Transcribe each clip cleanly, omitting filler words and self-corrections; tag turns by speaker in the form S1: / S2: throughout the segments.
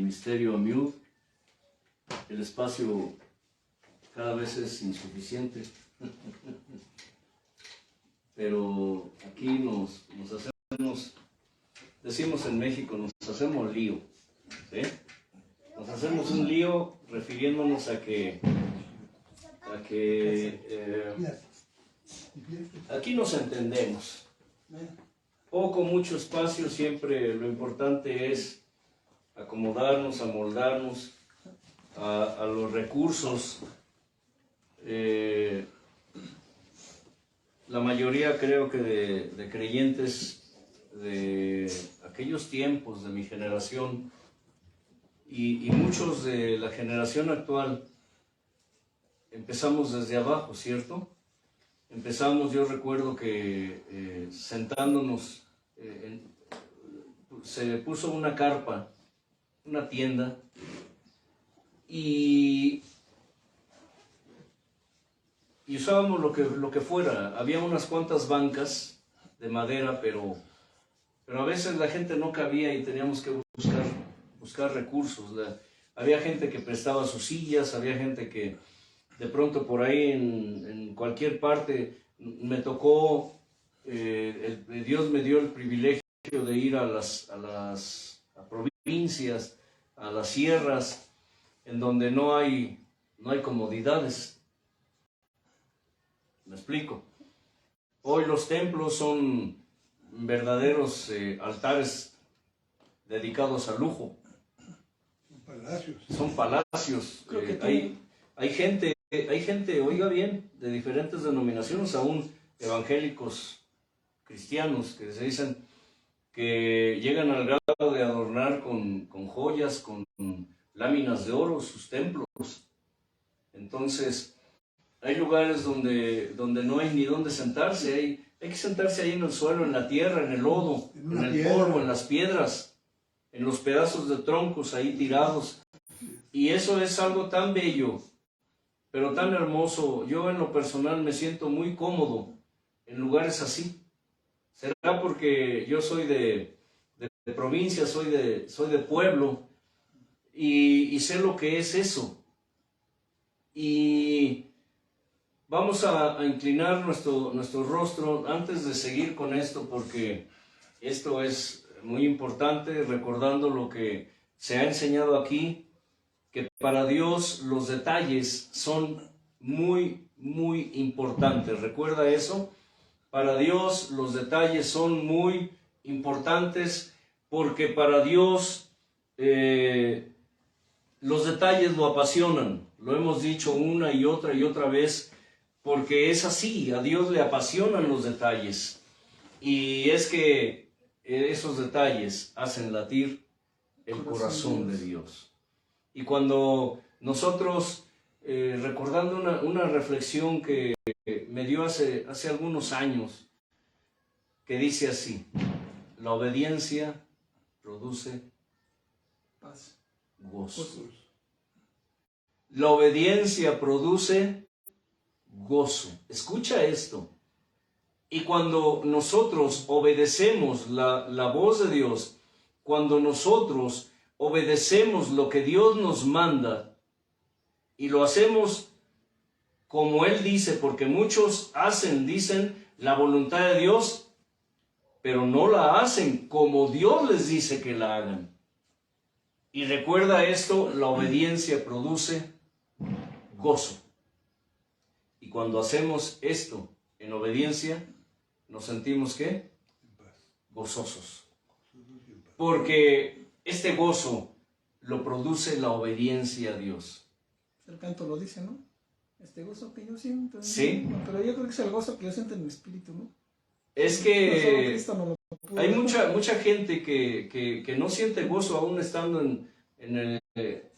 S1: Ministerio AMIUD. El espacio cada vez es insuficiente, pero aquí nos hacemos, decimos en México, nos hacemos lío, ¿sí? Nos hacemos un lío refiriéndonos a que aquí nos entendemos. Poco, mucho espacio, siempre lo importante es acomodarnos, amoldarnos a los recursos. La mayoría creo que de creyentes de aquellos tiempos de mi generación y muchos de la generación actual empezamos desde abajo, ¿cierto? Empezamos, yo recuerdo que sentándonos, se puso una carpa, una tienda, y usábamos lo que fuera. Había unas cuantas bancas de madera, pero a veces la gente no cabía y teníamos que buscar recursos. Había gente que prestaba sus sillas, había gente que de pronto por ahí en cualquier parte me tocó, Dios me dio el privilegio de ir a provincias, a las sierras, en donde no hay comodidades. ¿Me explico? Hoy los templos son verdaderos altares dedicados al lujo. Son palacios. Hay gente, oiga bien, de diferentes denominaciones, aún evangélicos cristianos, que se dicen que llegan al grado de adornar con joyas, con láminas de oro sus templos. Entonces, hay lugares donde no hay ni dónde sentarse, hay que sentarse ahí en el suelo, en la tierra, en el lodo, en el polvo, en las piedras, en los pedazos de troncos ahí tirados. Y eso es algo tan bello, pero tan hermoso. Yo en lo personal me siento muy cómodo en lugares así. Será porque yo soy de provincia, soy de pueblo, y sé lo que es eso. Y vamos a inclinar nuestro rostro antes de seguir con esto, porque esto es muy importante, recordando lo que se ha enseñado aquí, que para Dios los detalles son muy, muy importantes. ¿Recuerda eso? Para Dios los detalles son muy importantes, porque para Dios los detalles lo apasionan. Lo hemos dicho una y otra vez, porque es así. A Dios le apasionan los detalles. Y es que esos detalles hacen latir el corazón de Dios. Y cuando nosotros, recordando una reflexión que me dio hace algunos años, que dice así: la obediencia produce paz, gozo. La obediencia produce gozo. Escucha esto. Y cuando nosotros obedecemos la voz de Dios, cuando nosotros obedecemos lo que Dios nos manda y lo hacemos como Él dice, porque muchos dicen la voluntad de Dios, pero no la hacen como Dios les dice que la hagan. Y recuerda esto: la obediencia produce gozo. Y cuando hacemos esto en obediencia, nos sentimos ¿qué? Gozosos. Porque este gozo lo produce la obediencia a Dios.
S2: El canto lo dice, ¿no? Este gozo que yo siento.
S1: Sí.
S2: Pero yo creo que es el gozo que yo siento en mi espíritu, ¿no?
S1: Es que hay mucha gente que no siente gozo aún estando en el,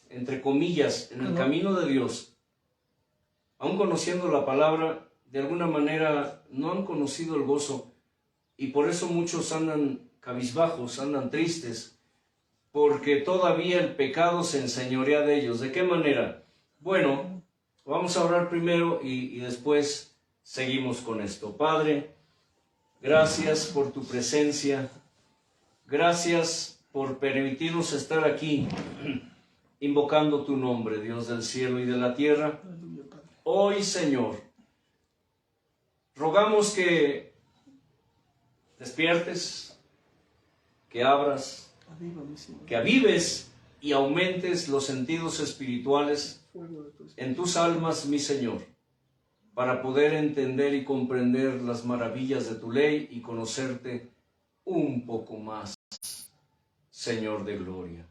S1: entre comillas, en el camino de Dios. Aún conociendo la palabra, de alguna manera no han conocido el gozo, y por eso muchos andan cabizbajos, andan tristes, porque todavía el pecado se enseñorea de ellos. ¿De qué manera? Bueno, vamos a orar primero y después seguimos con esto. Padre, gracias por tu presencia, gracias por permitirnos estar aquí invocando tu nombre, Dios del cielo y de la tierra. Hoy, Señor, rogamos que despiertes, que abras, que avives y aumentes los sentidos espirituales en tus almas, mi Señor, para poder entender y comprender las maravillas de tu ley y conocerte un poco más, Señor de gloria.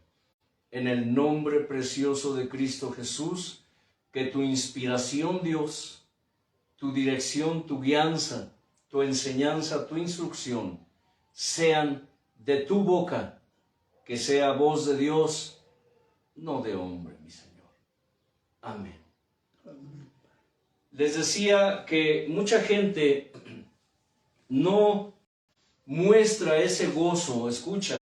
S1: En el nombre precioso de Cristo Jesús, que tu inspiración, Dios, tu dirección, tu guianza, tu enseñanza, tu instrucción, sean de tu boca, que sea voz de Dios, no de hombre, mi Señor. Amén. Les decía que mucha gente no muestra ese gozo, escucha,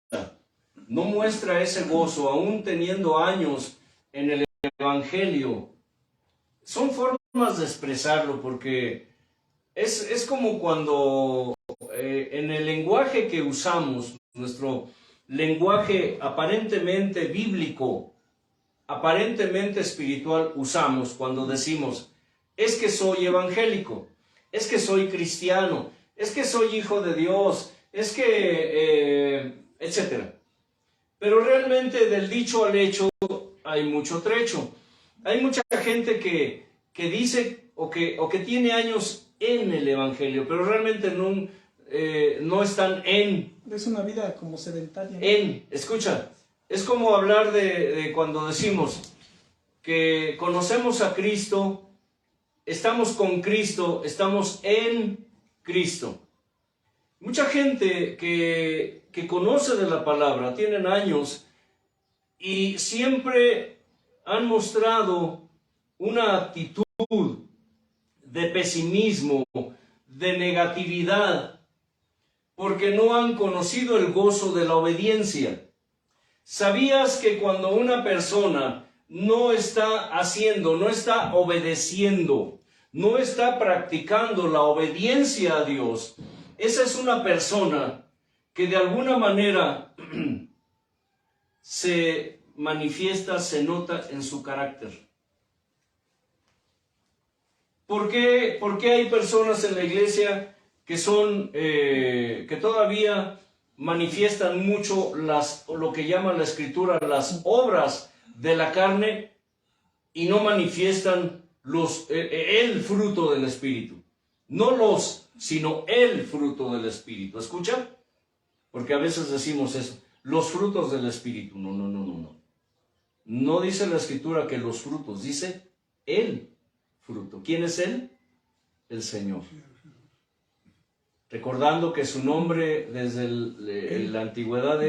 S1: no muestra ese gozo, aún teniendo años en el Evangelio. Son formas de expresarlo, porque es como cuando en el lenguaje que usamos, nuestro lenguaje aparentemente bíblico, aparentemente espiritual, usamos cuando decimos, es que soy evangélico, es que soy cristiano, es que soy hijo de Dios, es que, etcétera. Pero realmente del dicho al hecho hay mucho trecho. Hay mucha gente que dice o que tiene años en el evangelio, pero realmente no están en.
S2: Es una vida como sedentaria.
S1: Escucha, es como hablar de cuando decimos que conocemos a Cristo, estamos con Cristo, estamos en Cristo. Mucha gente que conoce de la palabra, tienen años y siempre han mostrado una actitud de pesimismo, de negatividad, porque no han conocido el gozo de la obediencia. ¿Sabías que cuando una persona no está haciendo, no está obedeciendo, no está practicando la obediencia a Dios, esa es una persona que de alguna manera se manifiesta, se nota en su carácter? ¿Por qué hay personas en la iglesia que son, que todavía manifiestan mucho lo que llama la Escritura, las obras de la carne, y no manifiestan el fruto del Espíritu? No sino el fruto del Espíritu. ¿Escucha? Porque a veces decimos eso, los frutos del Espíritu. No. No dice la Escritura que los frutos, dice el fruto. ¿Quién es Él? El Señor. Recordando que su nombre desde la antigüedad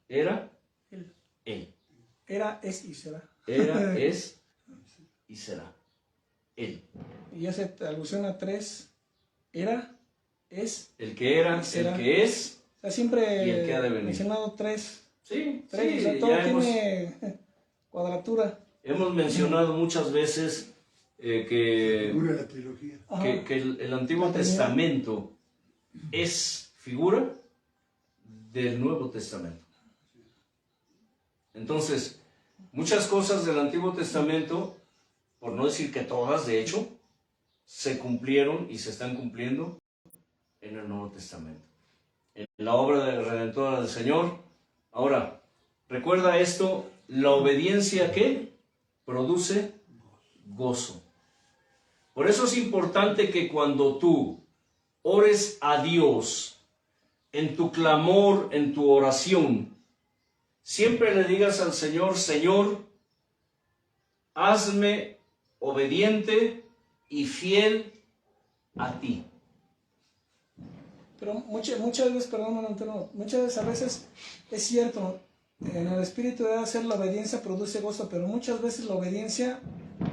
S1: era Él.
S2: Era, es y será.
S1: Era, es y será. Él.
S2: Y hace alusión a tres. Era, es.
S1: El que era, el que es.
S2: O sea, siempre
S1: y el que ha de venir.
S2: Mencionado tres.
S1: Sí,
S2: tres,
S1: sí,
S2: o sea, todo tiene cuadratura.
S1: Hemos mencionado muchas veces que el Antiguo Testamento es figura del Nuevo Testamento. Entonces, muchas cosas del Antiguo Testamento, por no decir que todas, de hecho, se cumplieron y se están cumpliendo en el Nuevo Testamento, en la obra redentora del Señor. Ahora, recuerda esto, la obediencia que produce gozo. Por eso es importante que cuando tú ores a Dios, en tu clamor, en tu oración, siempre le digas al Señor, Señor, hazme obediente y fiel a ti.
S2: Pero muchas veces, perdón, Antonio, muchas veces es cierto, en el espíritu de hacer la obediencia produce gozo, pero muchas veces la obediencia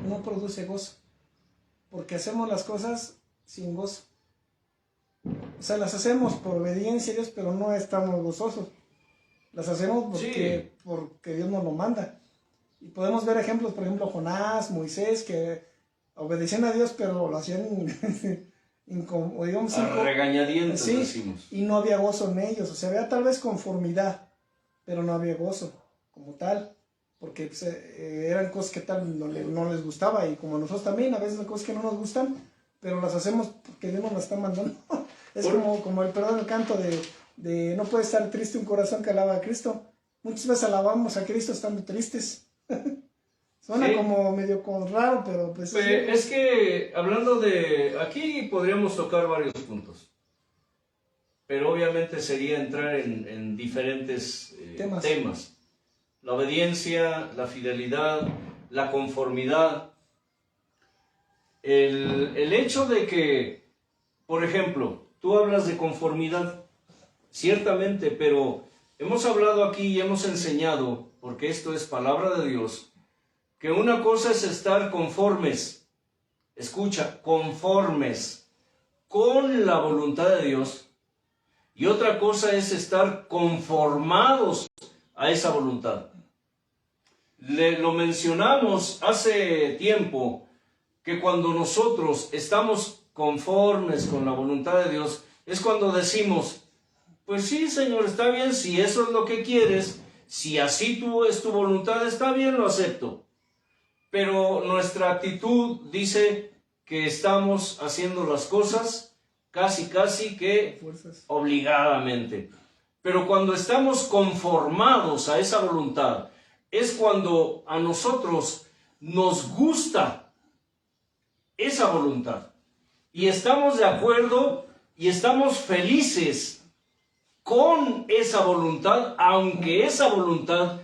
S2: no produce gozo, porque hacemos las cosas sin gozo. O sea, las hacemos por obediencia a Dios, pero no estamos gozosos. Las hacemos porque Dios nos lo manda. Y podemos ver ejemplos, por ejemplo, Jonás, Moisés, que obedecían a Dios, pero lo hacían
S1: regañadientes,
S2: sí,
S1: decimos.
S2: Y no había gozo en ellos. O sea, había tal vez conformidad, pero no había gozo como tal, porque pues, eran cosas que tal no les gustaba, y como a nosotros también, a veces hay cosas que no nos gustan, pero las hacemos porque Dios nos las está mandando. Es como el perdón, el canto de no puede estar triste un corazón que alaba a Cristo. Muchas veces alabamos a Cristo estando tristes. Suena
S1: Sí.
S2: como medio raro, pero pues...
S1: Es que hablando de... Aquí podríamos tocar varios puntos, pero obviamente sería entrar en diferentes temas. La obediencia, la fidelidad, la conformidad. El hecho de que, por ejemplo, tú hablas de conformidad, ciertamente, pero hemos hablado aquí y hemos enseñado, porque esto es palabra de Dios, que una cosa es estar conformes, escucha, conformes con la voluntad de Dios, y otra cosa es estar conformados a esa voluntad. Lo mencionamos hace tiempo, que cuando nosotros estamos conformes con la voluntad de Dios, es cuando decimos, pues sí, Señor, está bien, si eso es lo que quieres, si así es tu voluntad, está bien, lo acepto. Pero nuestra actitud dice que estamos haciendo las cosas casi que obligadamente. Pero cuando estamos conformados a esa voluntad, es cuando a nosotros nos gusta esa voluntad, y estamos de acuerdo y estamos felices con esa voluntad, aunque esa voluntad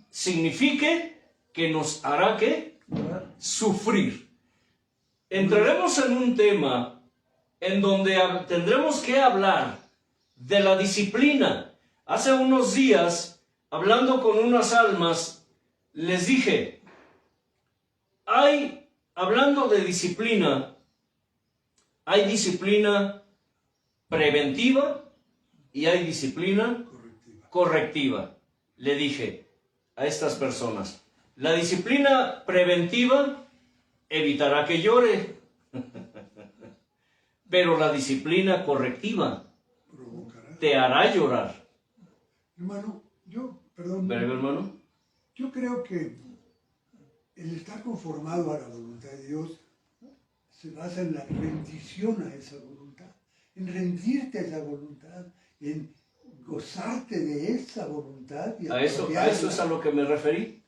S1: signifique que nos hará ¿qué? Sufrir. Entraremos en un tema en donde tendremos que hablar de la disciplina. Hace unos días, hablando con unas almas, les dije, hablando de disciplina, hay disciplina preventiva y hay disciplina correctiva. Le dije a estas personas, la disciplina preventiva evitará que llore, pero la disciplina correctiva te hará llorar.
S3: Hermano,
S1: ¿Verdad, hermano?
S3: Yo creo que el estar conformado a la voluntad de Dios se basa en la rendición a esa voluntad, en rendirte a esa voluntad, en gozarte de esa voluntad. Y
S1: a eso es a lo que me referí.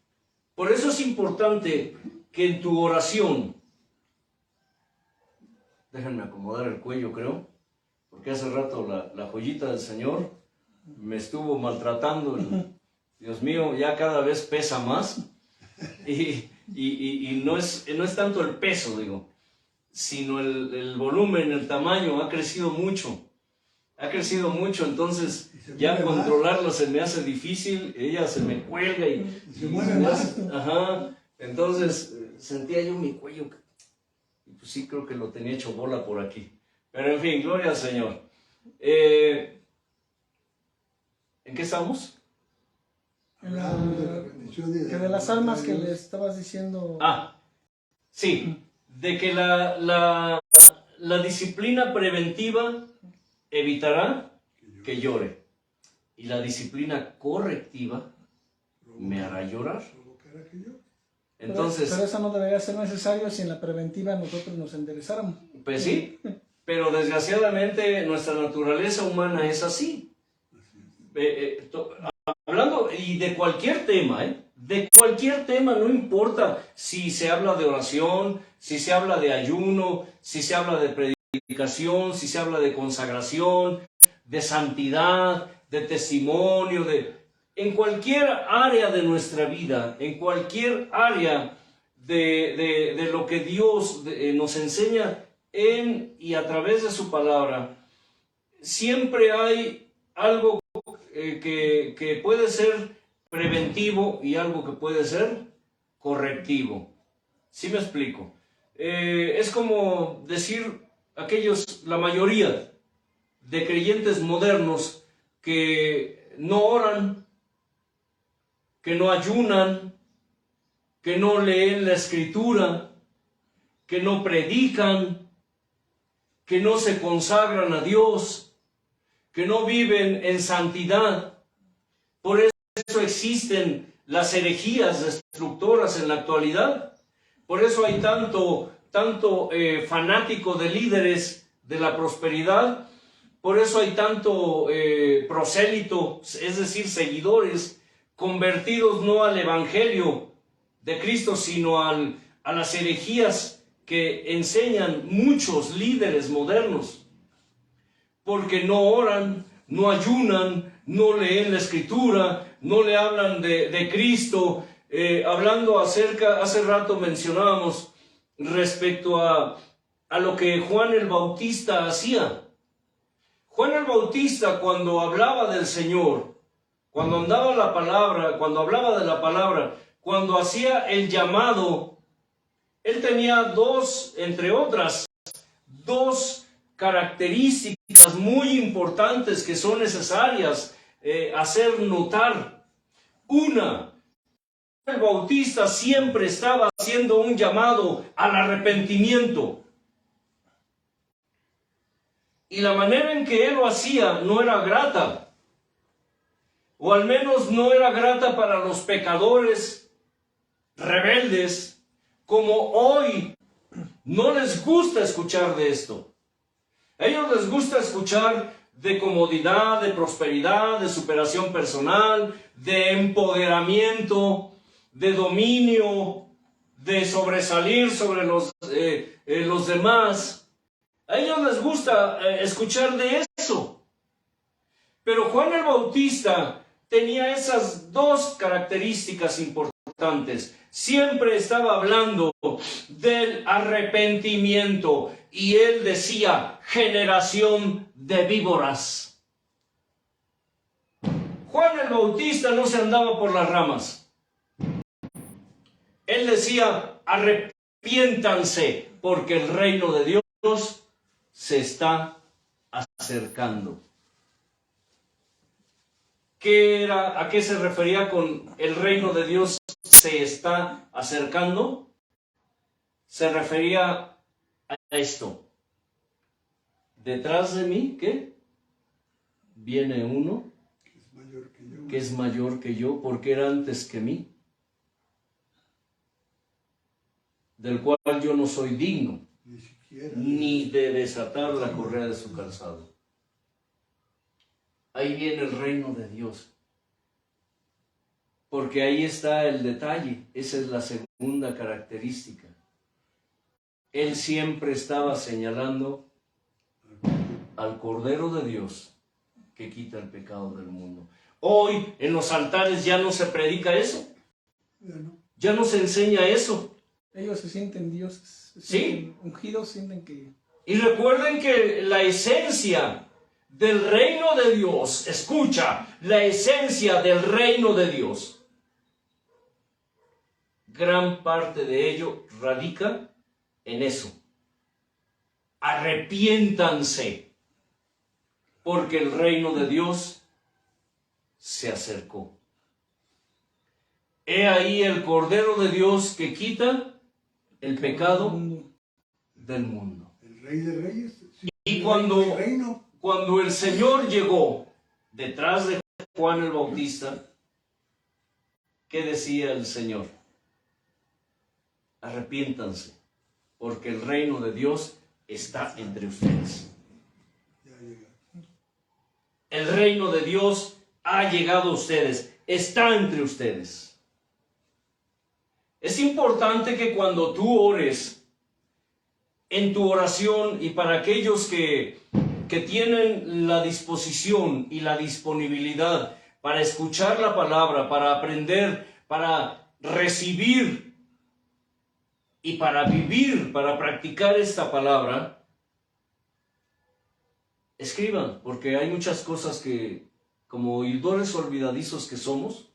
S1: Por eso es importante que en tu oración, déjenme acomodar el cuello, creo, porque hace rato la joyita del Señor me estuvo maltratando. Dios mío, ya cada vez pesa más. Y no es tanto el peso, digo, sino el volumen, el tamaño ha crecido mucho. Ha crecido mucho, entonces ya controlarlo se me hace difícil. Ella se me cuelga y
S3: se mueve más.
S1: Ajá, entonces sentía yo mi cuello. Y pues sí, creo que lo tenía hecho bola por aquí. Pero en fin, gloria al Señor. ¿En qué estamos?
S2: Que de las almas que le estabas diciendo.
S1: Sí, de que la disciplina preventiva evitará que llore, y la disciplina correctiva me hará llorar. Entonces,
S2: pero eso no debería ser necesario si en la preventiva nosotros nos enderezáramos.
S1: Pues sí, pero desgraciadamente nuestra naturaleza humana es así. Hablando y de cualquier tema, de cualquier tema, no importa si se habla de oración, si se habla de ayuno, si se habla de predicación, si se habla de consagración, de santidad, de testimonio, en cualquier área de nuestra vida, en cualquier área de lo que Dios nos enseña en y a través de su palabra, siempre hay algo que puede ser preventivo y algo que puede ser correctivo. ¿Sí me explico? Es como decir la mayoría de creyentes modernos que no oran, que no ayunan, que no leen la Escritura, que no predican, que no se consagran a Dios, que no viven en santidad. Por existen las herejías destructoras en la actualidad. Por eso hay tanto fanático de líderes de la prosperidad. Por eso hay tanto prosélito, es decir, seguidores convertidos no al evangelio de Cristo, sino a las herejías que enseñan muchos líderes modernos, porque no oran, no ayunan, no leen la Escritura, no le hablan de Cristo. Hablando hace rato mencionábamos respecto a lo que Juan el Bautista hacía. Juan el Bautista, cuando hablaba del Señor, cuando andaba la palabra, cuando hablaba de la palabra, cuando hacía el llamado, él tenía entre otras, dos características muy importantes que son necesarias hacer notar. Una, el Bautista siempre estaba haciendo un llamado al arrepentimiento. Y la manera en que él lo hacía no era grata, o al menos no era grata para los pecadores rebeldes, como hoy no les gusta escuchar de esto. A ellos les gusta escuchar de comodidad, de prosperidad, de superación personal, de empoderamiento, de dominio, de sobresalir sobre los demás. A ellos les gusta escuchar de eso. Pero Juan el Bautista tenía esas dos características importantes. Siempre estaba hablando del arrepentimiento y él decía, generación de víboras. Juan el Bautista no se andaba por las ramas. Él decía, arrepiéntanse porque el reino de Dios se está acercando. ¿A qué se refería con el reino de Dios se está acercando? Se refería a esto. Detrás de mí, ¿qué? Viene uno que es mayor que yo, porque era antes que mí, del cual yo no soy digno, ni de desatar la correa de su calzado. Ahí viene el reino de Dios. Porque ahí está el detalle. Esa es la segunda característica. Él siempre estaba señalando al Cordero de Dios que quita el pecado del mundo. Hoy en los altares ya no se predica eso. Ya no se enseña eso.
S2: Ellos se sienten dioses.
S1: Sí.
S2: Ungidos, sienten que...
S1: Y recuerden que la esencia del reino de Dios, escucha, la esencia del reino de Dios, gran parte de ello radica en eso. Arrepiéntanse, porque el reino de Dios se acercó. He ahí el Cordero de Dios que quita el pecado del mundo.
S3: El Rey de Reyes.
S1: Y cuando el Señor llegó detrás de Juan el Bautista, ¿qué decía el Señor? Arrepiéntanse, porque el reino de Dios está entre ustedes. El reino de Dios ha llegado a ustedes, está entre ustedes. Es importante que cuando tú ores, en tu oración, y para aquellos que tienen la disposición y la disponibilidad para escuchar la palabra, para aprender, para recibir y para vivir, para practicar esta palabra, escriban, porque hay muchas cosas que, como oidores olvidadizos que somos,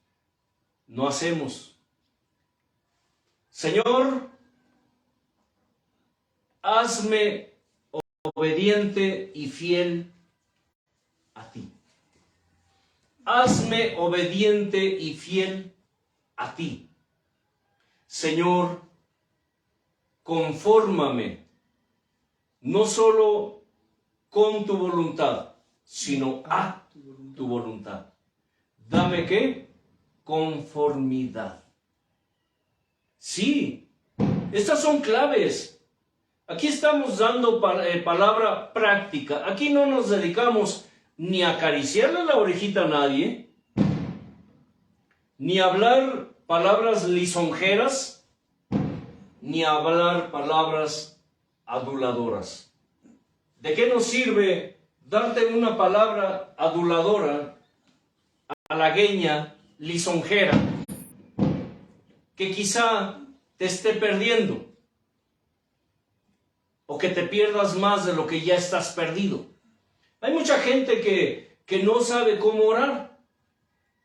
S1: no hacemos. Señor, hazme obediente y fiel a ti. Hazme obediente y fiel a ti. Señor, confórmame, no solo con tu voluntad, sino a tu voluntad. Dame ¿qué? conformidad. Sí, estas son claves. Aquí estamos dando palabra práctica. Aquí no nos dedicamos ni a acariciarle la orejita a nadie, ni a hablar palabras lisonjeras, ni a hablar palabras aduladoras. ¿De qué nos sirve darte una palabra aduladora, halagueña, lisonjera, que quizá te esté perdiendo o que te pierdas más de lo que ya estás perdido? Hay mucha gente que no sabe cómo orar.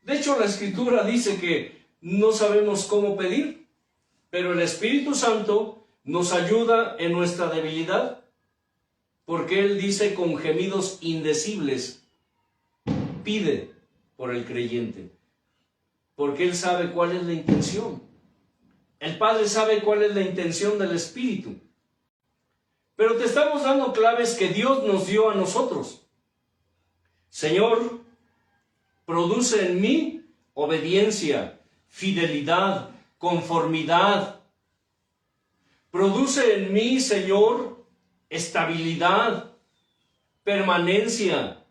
S1: De hecho, la Escritura dice que no sabemos cómo pedir, pero el Espíritu Santo nos ayuda en nuestra debilidad, porque Él dice con gemidos indecibles, pide por el creyente, porque Él sabe cuál es la intención. El Padre sabe cuál es la intención del Espíritu. Pero te estamos dando claves que Dios nos dio a nosotros. Señor, produce en mí obediencia, fidelidad, conformidad. Produce en mí, Señor, estabilidad, permanencia.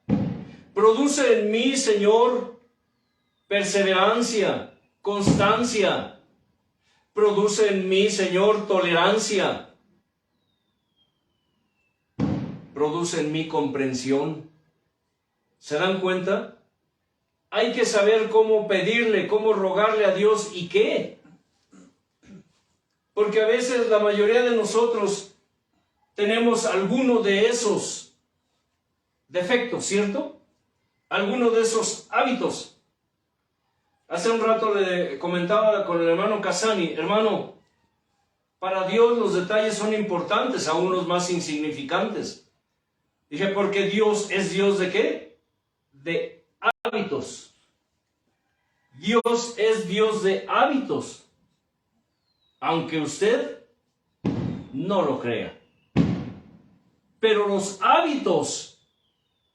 S1: Produce en mí, Señor, perseverancia, constancia. Produce en mí, Señor, tolerancia. Produce en mí comprensión. ¿Se dan cuenta? Hay que saber cómo pedirle, cómo rogarle a Dios y qué. Porque a veces la mayoría de nosotros tenemos alguno de esos defectos, ¿cierto? Alguno de esos hábitos. Hace un rato le comentaba con el hermano Casani, hermano, para Dios los detalles son importantes, aún los más insignificantes. Dije, porque Dios es Dios ¿de qué? De hábitos. Dios es Dios de hábitos, aunque usted no lo crea. Pero los hábitos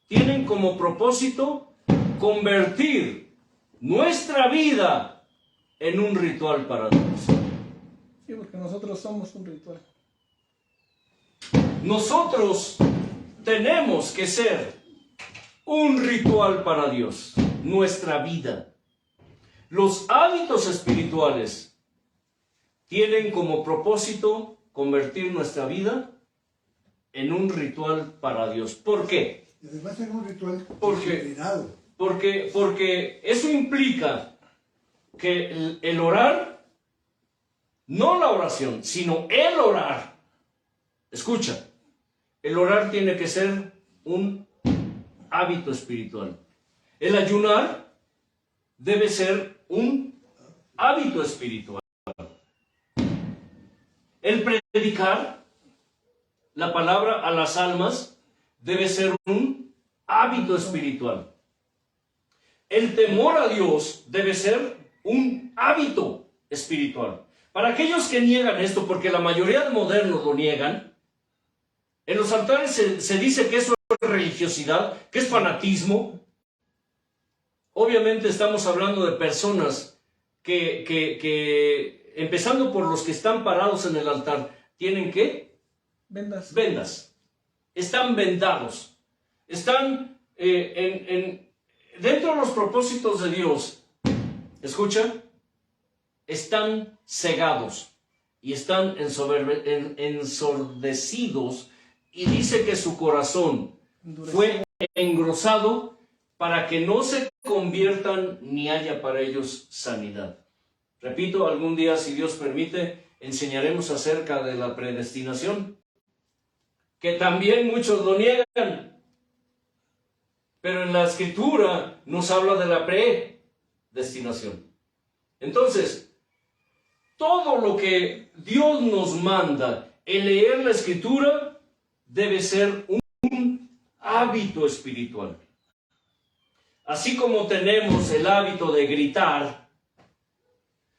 S1: tienen como propósito convertir nuestra vida en un ritual para Dios.
S2: Sí, porque nosotros somos un ritual.
S1: Nosotros tenemos que ser un ritual para Dios, nuestra vida. Los hábitos espirituales tienen como propósito convertir nuestra vida en un ritual para Dios. ¿Por qué?
S3: Y además en un ritual
S1: Porque
S3: disciplinado.
S1: Porque eso implica que el orar, no la oración, sino el orar. Escucha, el orar tiene que ser un hábito espiritual. El ayunar debe ser un hábito espiritual. El predicar la palabra a las almas debe ser un hábito espiritual. El temor a Dios debe ser un hábito espiritual. Para aquellos que niegan esto, porque la mayoría de modernos lo niegan, en los altares se dice que eso es religiosidad, que es fanatismo. Obviamente estamos hablando de personas que empezando por los que están parados en el altar, tienen ¿qué?
S2: Vendas.
S1: Vendas. Están vendados. Están dentro de los propósitos de Dios. Escucha. Están cegados y están ensordecidos, y dice que su corazón fue engrosado para que no se conviertan ni haya para ellos sanidad. Repito, algún día, si Dios permite, enseñaremos acerca de la predestinación, que también muchos lo niegan, pero en la Escritura nos habla de la predestinación. Entonces, todo lo que Dios nos manda en leer la Escritura debe ser un hábito espiritual. Así como tenemos el hábito de gritar,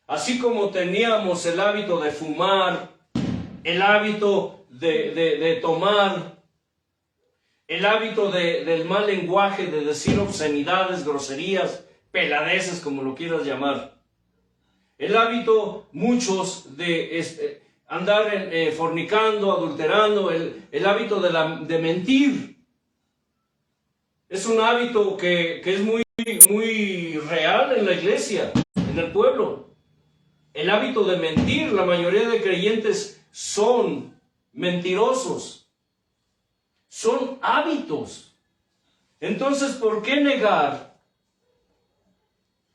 S1: así como teníamos el hábito de fumar, el hábito de tomar, el hábito del mal lenguaje, de decir obscenidades, groserías, peladeces, como lo quieras llamar. El hábito, muchos, de andar fornicando, adulterando, el hábito de mentir. Es un hábito que es muy real en la iglesia, en el pueblo. El hábito de mentir, la mayoría de creyentes son mentirosos. Son hábitos. Entonces, ¿por qué negar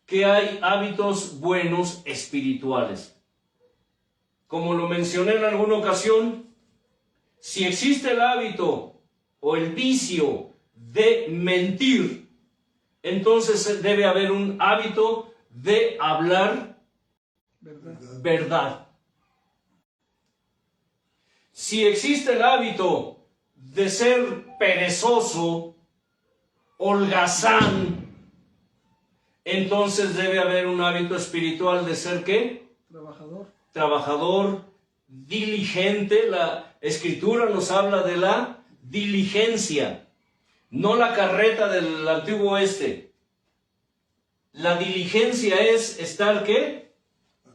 S1: que hay hábitos buenos espirituales? Como lo mencioné en alguna ocasión, si existe el hábito o el vicio de mentir, entonces debe haber un hábito de hablar verdad. Si existe el hábito de ser perezoso, holgazán, entonces debe haber un hábito espiritual de ser ¿qué? Trabajador, diligente. La Escritura nos habla de la diligencia, no la carreta del antiguo oeste. La diligencia es estar ¿qué?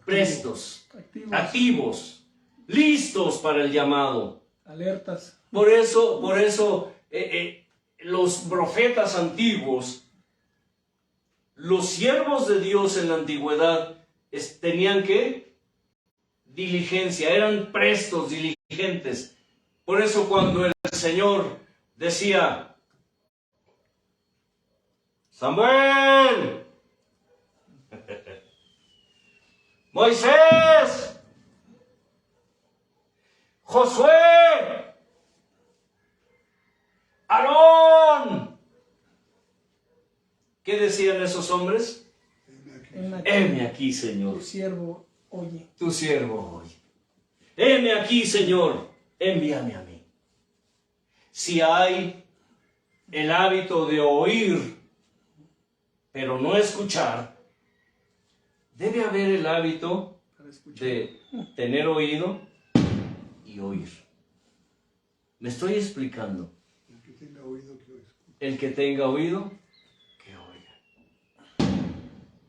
S1: Prestos, activos, listos para el llamado.
S2: Alertas.
S1: Por eso los profetas antiguos, los siervos de Dios en la antigüedad, tenían ¿qué? Diligencia, eran prestos, diligentes. Por eso cuando el Señor decía, Samuel, Moisés, Josué, Aarón, ¿qué decían esos hombres? Heme aquí, Señor.
S2: Tu siervo oye.
S1: Tu siervo oye. Heme aquí, Señor, envíame a mí. Si hay el hábito de oír, pero no escuchar, debe haber el hábito de tener oído y oír. ¿Me estoy explicando?
S3: El que tenga oído, que oiga.
S1: El que tenga oído, que oiga.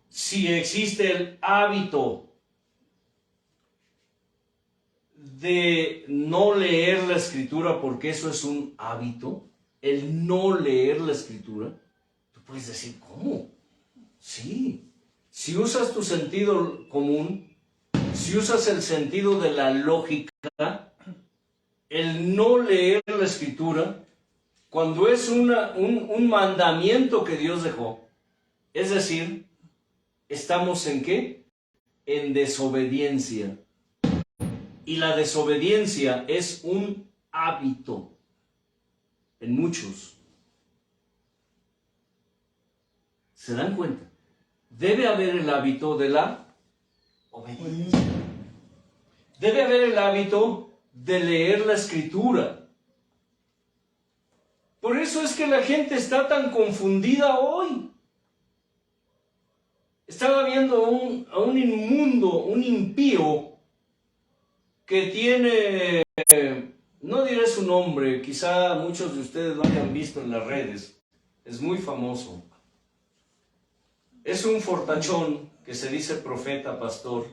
S1: Si existe el hábito de no leer la Escritura, porque eso es un hábito, el no leer la Escritura, tú puedes decir, ¿cómo? Sí, si usas tu sentido común, si usas el sentido de la lógica, el no leer la Escritura, cuando es un mandamiento que Dios dejó, es decir, ¿estamos en qué? En desobediencia. Y la desobediencia es un hábito en muchos. ¿Se dan cuenta? Debe haber el hábito de la obediencia. Debe haber el hábito de leer la Escritura. Por eso es que la gente está tan confundida hoy. Estaba viendo a un inmundo, un impío, que tiene, no diré su nombre, quizá muchos de ustedes lo hayan visto en las redes, es muy famoso. Es un fortachón que se dice profeta, pastor,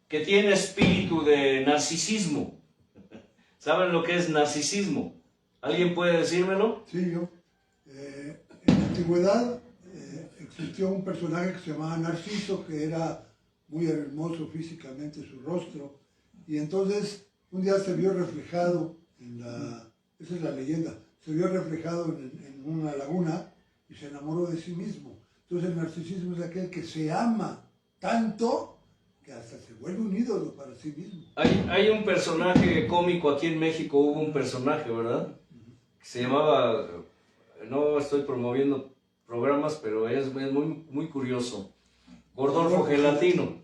S1: que tiene espíritu de narcisismo. ¿Saben lo que es narcisismo? ¿Alguien puede decírmelo?
S3: Sí, yo. En la antigüedad existió un personaje que se llamaba Narciso, que era muy hermoso físicamente su rostro, y entonces un día se vio reflejado esa es la leyenda, se vio reflejado en una laguna y se enamoró de sí mismo. Entonces el narcisismo es aquel que se ama tanto que hasta se vuelve un ídolo para sí mismo.
S1: Hay un personaje cómico aquí en México, hubo un personaje, ¿verdad? Que se llamaba, no estoy promoviendo programas, pero es muy curioso, Gordolfo Gelatino.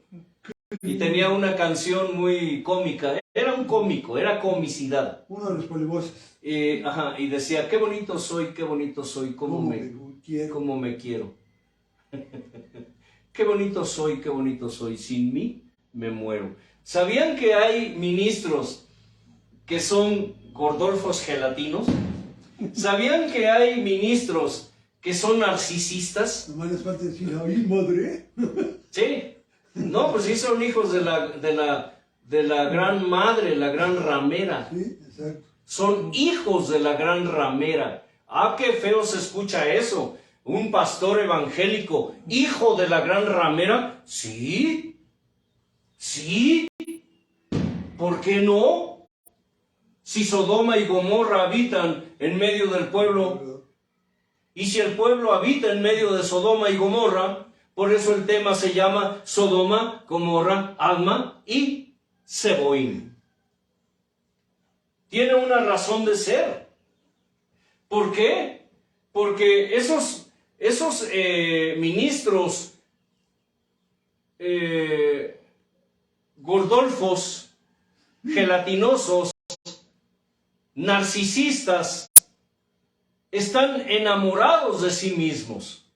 S1: Y tenía una canción muy cómica, era un cómico, era comicidad.
S3: Uno de los polivoces.
S1: Y decía, qué bonito soy, cómo me quiero. Qué bonito soy, sin mí me muero. ¿Sabían que hay ministros que son Gordolfos gelatinos? ¿Sabían que hay ministros que son narcisistas.
S3: Nomás les falta decir, ¡ay, madre!
S1: Sí, no, pues sí son hijos de la gran madre, la gran ramera.
S3: Sí, exacto.
S1: Son hijos de la gran ramera. Ah, qué feo se escucha eso. Un pastor evangélico, hijo de la gran ramera. Sí, sí. ¿Por qué no? Si Sodoma y Gomorra habitan en medio del pueblo, y si el pueblo habita en medio de Sodoma y Gomorra, por eso el tema se llama Sodoma, Gomorra, Adma y Zeboim. Tiene una razón de ser. ¿Por qué? Porque esos ministros gordolfos, gelatinosos, narcisistas, están enamorados de sí mismos.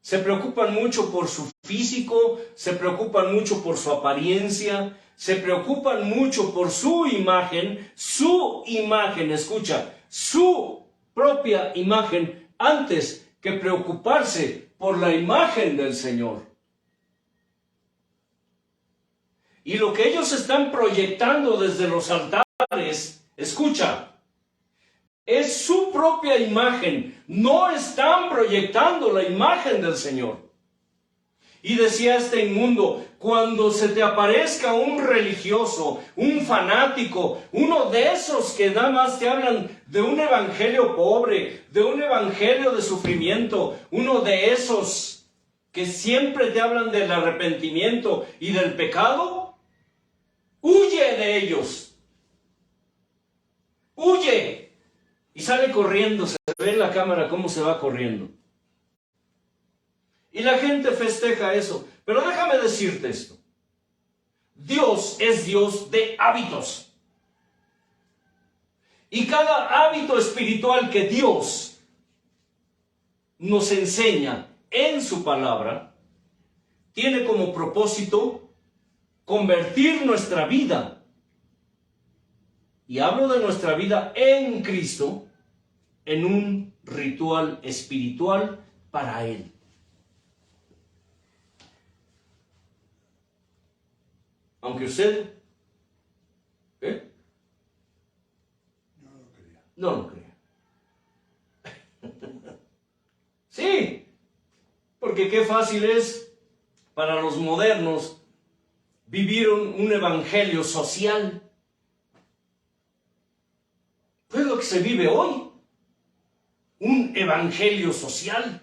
S1: Se preocupan mucho por su físico, se preocupan mucho por su apariencia, se preocupan mucho por su imagen, escucha, su propia imagen, antes que preocuparse por la imagen del Señor. Y lo que ellos están proyectando desde los altares, escucha, es su propia imagen. No están proyectando la imagen del Señor. Y decía este inmundo, cuando se te aparezca un religioso, un fanático, uno de esos que nada más te hablan de un evangelio pobre, de un evangelio de sufrimiento, uno de esos que siempre te hablan del arrepentimiento y del pecado, huye de ellos. Huye. Y sale corriendo, se ve en la cámara cómo se va corriendo. Y la gente festeja eso. Pero déjame decirte esto. Dios es Dios de hábitos. Y cada hábito espiritual que Dios nos enseña en su palabra, tiene como propósito convertir nuestra vida. Y hablo de nuestra vida en Cristo, en un ritual espiritual para Él. Aunque usted no lo crea. Sí, porque qué fácil es para los modernos vivir un evangelio social. Es lo que se vive hoy, un evangelio social.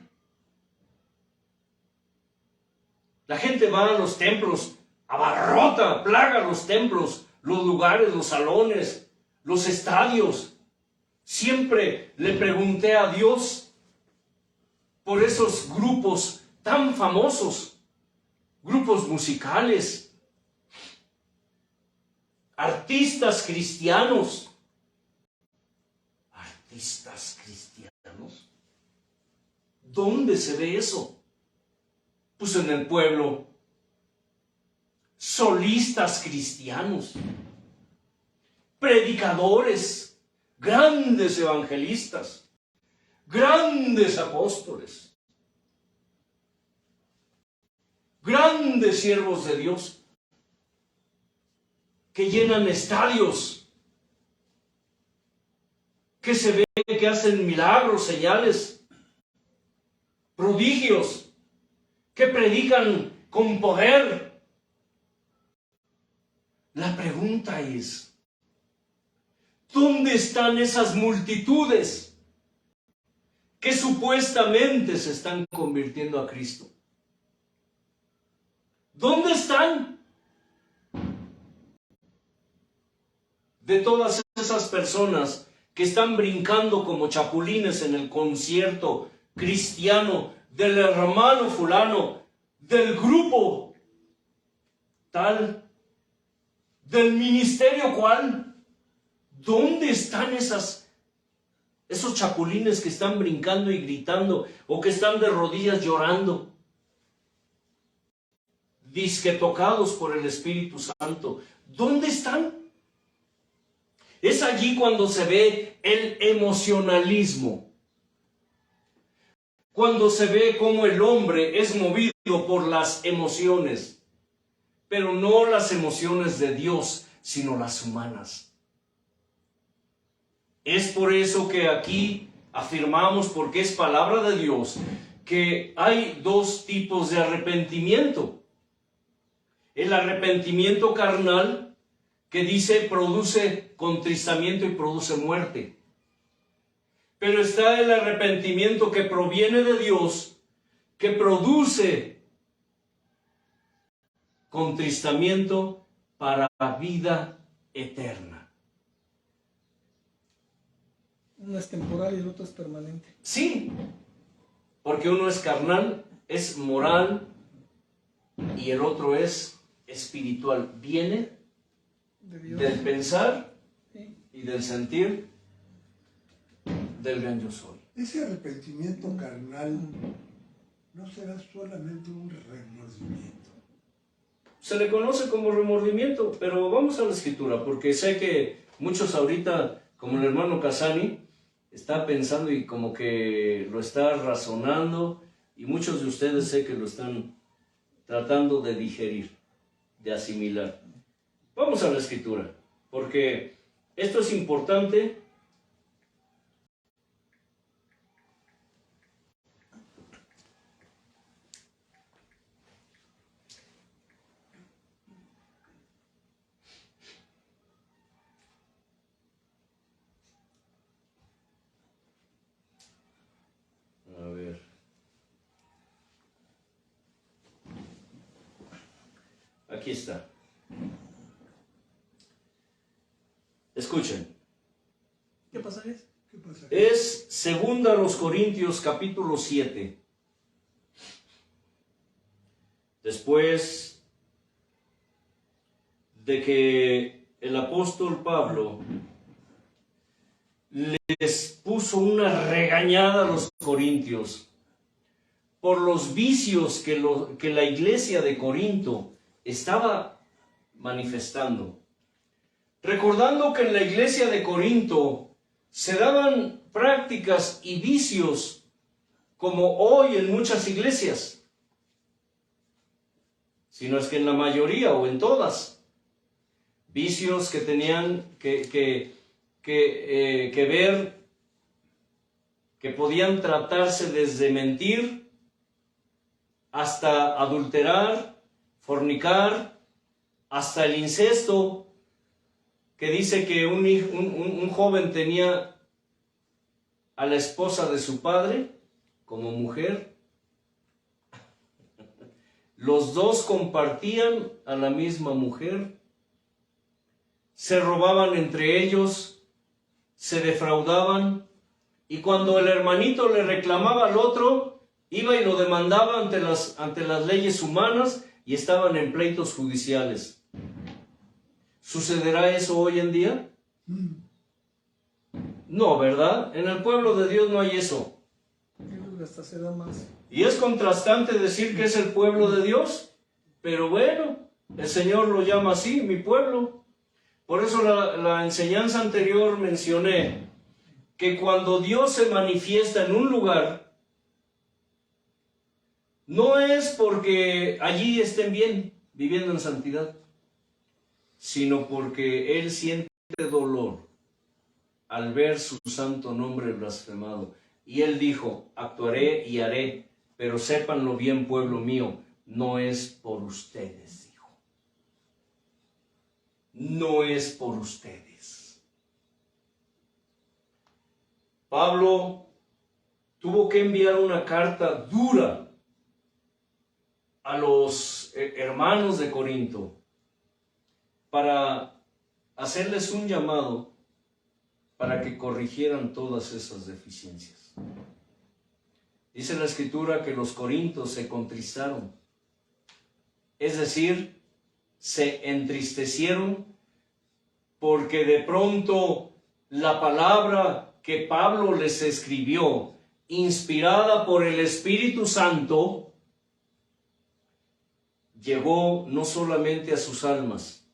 S1: La gente va a los templos, abarrota, plaga los templos, los lugares, los salones, los estadios. Siempre le pregunté a Dios por esos grupos tan famosos, grupos musicales, artistas cristianos. ¿Artistas cristianos? ¿Dónde se ve eso? Pues en el pueblo. Solistas cristianos, predicadores, grandes evangelistas, grandes apóstoles, grandes siervos de Dios que llenan estadios, que se ve que hacen milagros, señales, prodigios, que predican con poder. La pregunta es, ¿dónde están esas multitudes que supuestamente se están convirtiendo a Cristo? ¿Dónde están? De todas esas personas que están brincando como chapulines en el concierto cristiano del hermano fulano, del grupo tal, del ministerio cual. ¿Dónde están esos chapulines que están brincando y gritando o que están de rodillas llorando? Dizque tocados por el Espíritu Santo. ¿Dónde están? Es allí cuando se ve el emocionalismo. cuando se ve cómo el hombre es movido por las emociones, pero no las emociones de Dios, sino las humanas. Es por eso que aquí afirmamos, porque es palabra de Dios, que hay dos tipos de arrepentimiento. El arrepentimiento carnal, que dice produce contristamiento y produce muerte. Pero está el arrepentimiento que proviene de Dios, que produce contristamiento para la vida eterna.
S2: Uno es temporal y el otro es permanente.
S1: Sí, porque uno es carnal, es moral, y el otro es espiritual. Viene
S2: De Dios.
S1: del pensar
S2: Sí.
S1: y del sentir del gran yo soy.
S3: Ese arrepentimiento carnal no será solamente un remordimiento.
S1: Se le conoce como remordimiento, pero vamos a la escritura, porque sé que muchos ahorita, como el hermano Casani, está pensando y como que lo está razonando, y muchos de ustedes sé que lo están tratando de digerir, de asimilar. Vamos a la escritura, porque esto es importante. A ver. Aquí está. Escuchen.
S2: ¿Qué pasaje es?
S3: ¿Qué pasa?
S1: Es 2 Corintios capítulo 7. Después de que el apóstol Pablo les puso una regañada a los corintios por los vicios que la iglesia de Corinto estaba manifestando. Recordando que en la iglesia de Corinto se daban prácticas y vicios como hoy en muchas iglesias, sino es que en la mayoría o en todas, vicios que tenían que ver, que podían tratarse desde mentir hasta adulterar, fornicar, hasta el incesto, que dice que un joven tenía a la esposa de su padre como mujer. Los dos compartían a la misma mujer, se robaban entre ellos, se defraudaban, y cuando el hermanito le reclamaba al otro, iba y lo demandaba ante las leyes humanas y estaban en pleitos judiciales. ¿Sucederá eso hoy en día? No, ¿verdad? En el pueblo de Dios no hay eso.
S2: Yo creo que hasta se da más.
S1: Y es contrastante decir que es el pueblo de Dios, pero bueno, el Señor lo llama así, mi pueblo. Por eso la enseñanza anterior mencioné que cuando Dios se manifiesta en un lugar, no es porque allí estén bien, viviendo en santidad, sino porque Él siente dolor al ver su santo nombre blasfemado. Y Él dijo, actuaré y haré, pero sépanlo bien, pueblo mío, no es por ustedes, dijo. No es por ustedes. Pablo tuvo que enviar una carta dura a los hermanos de Corinto para hacerles un llamado para que corrigieran todas esas deficiencias. Dice la Escritura que los corintios se contristaron, es decir, se entristecieron porque de pronto la palabra que Pablo les escribió, inspirada por el Espíritu Santo, llegó no solamente a sus almas,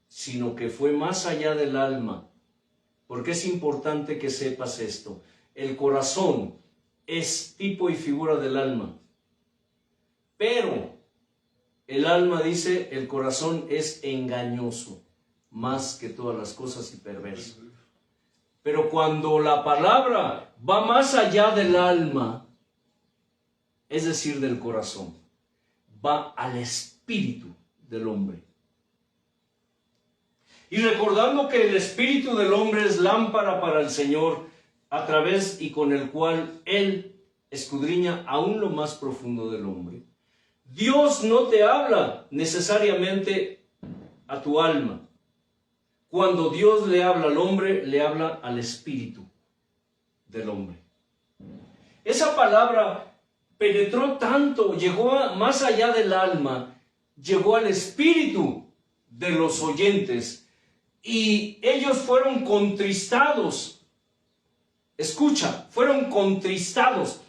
S1: sino que fue más allá del alma. Porque es importante que sepas esto. El corazón es tipo y figura del alma. Pero el alma, dice, el corazón es engañoso, más que todas las cosas y perverso. Pero cuando la palabra va más allá del alma, es decir, del corazón, va al espíritu del hombre. Y recordando que el espíritu del hombre es lámpara para el Señor, a través y con el cual Él escudriña aún lo más profundo del hombre. Dios no te habla necesariamente a tu alma. Cuando Dios le habla al hombre, le habla al espíritu del hombre. Esa palabra penetró tanto, llegó más allá del alma, llegó al espíritu de los oyentes y ellos fueron contristados. Escucha, fueron contristados.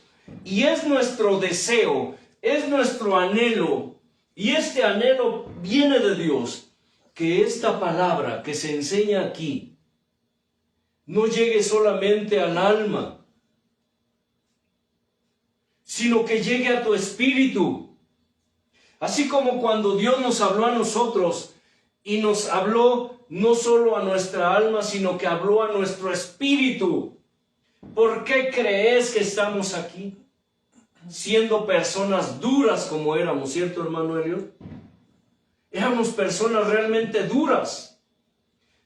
S1: Y es nuestro deseo, es nuestro anhelo, y este anhelo viene de Dios, que esta palabra que se enseña aquí no llegue solamente al alma, sino que llegue a tu espíritu. Así como cuando Dios nos habló a nosotros y nos habló no solo a nuestra alma, sino que habló a nuestro espíritu. ¿Por qué crees que estamos aquí? Siendo personas duras como éramos, ¿cierto, hermano Elliot? Éramos personas realmente duras.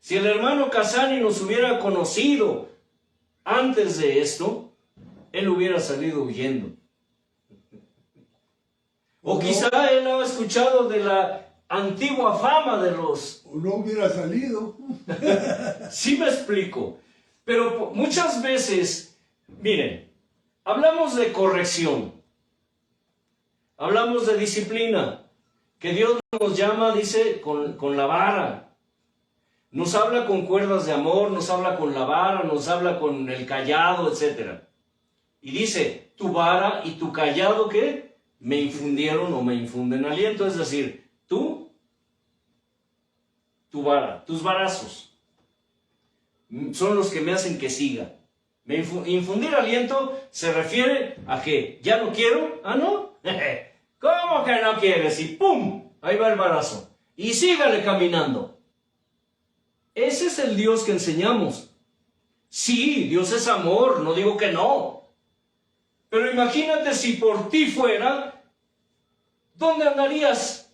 S1: Si el hermano Casani nos hubiera conocido antes de esto, él hubiera salido huyendo. O quizá él ha escuchado de la antigua fama de los...
S3: O no hubiera salido.
S1: Sí me explico. Pero muchas veces, miren, hablamos de corrección, hablamos de disciplina, que Dios nos llama, dice, con la vara. Nos habla con cuerdas de amor, nos habla con la vara, nos habla con el cayado, etc. Y dice, tu vara y tu cayado, ¿qué? Me infundieron o me infunden aliento. Es decir, tu vara, tus varazos son los que me hacen que siga. Infundir aliento se refiere a que ya no quiero. ¿Ah, no? ¿Cómo que no quieres? Y ¡pum! Ahí va el varazo. Y sígale caminando. Ese es el Dios que enseñamos. Sí, Dios es amor, no digo que no. Pero imagínate si por ti fuera, ¿dónde andarías?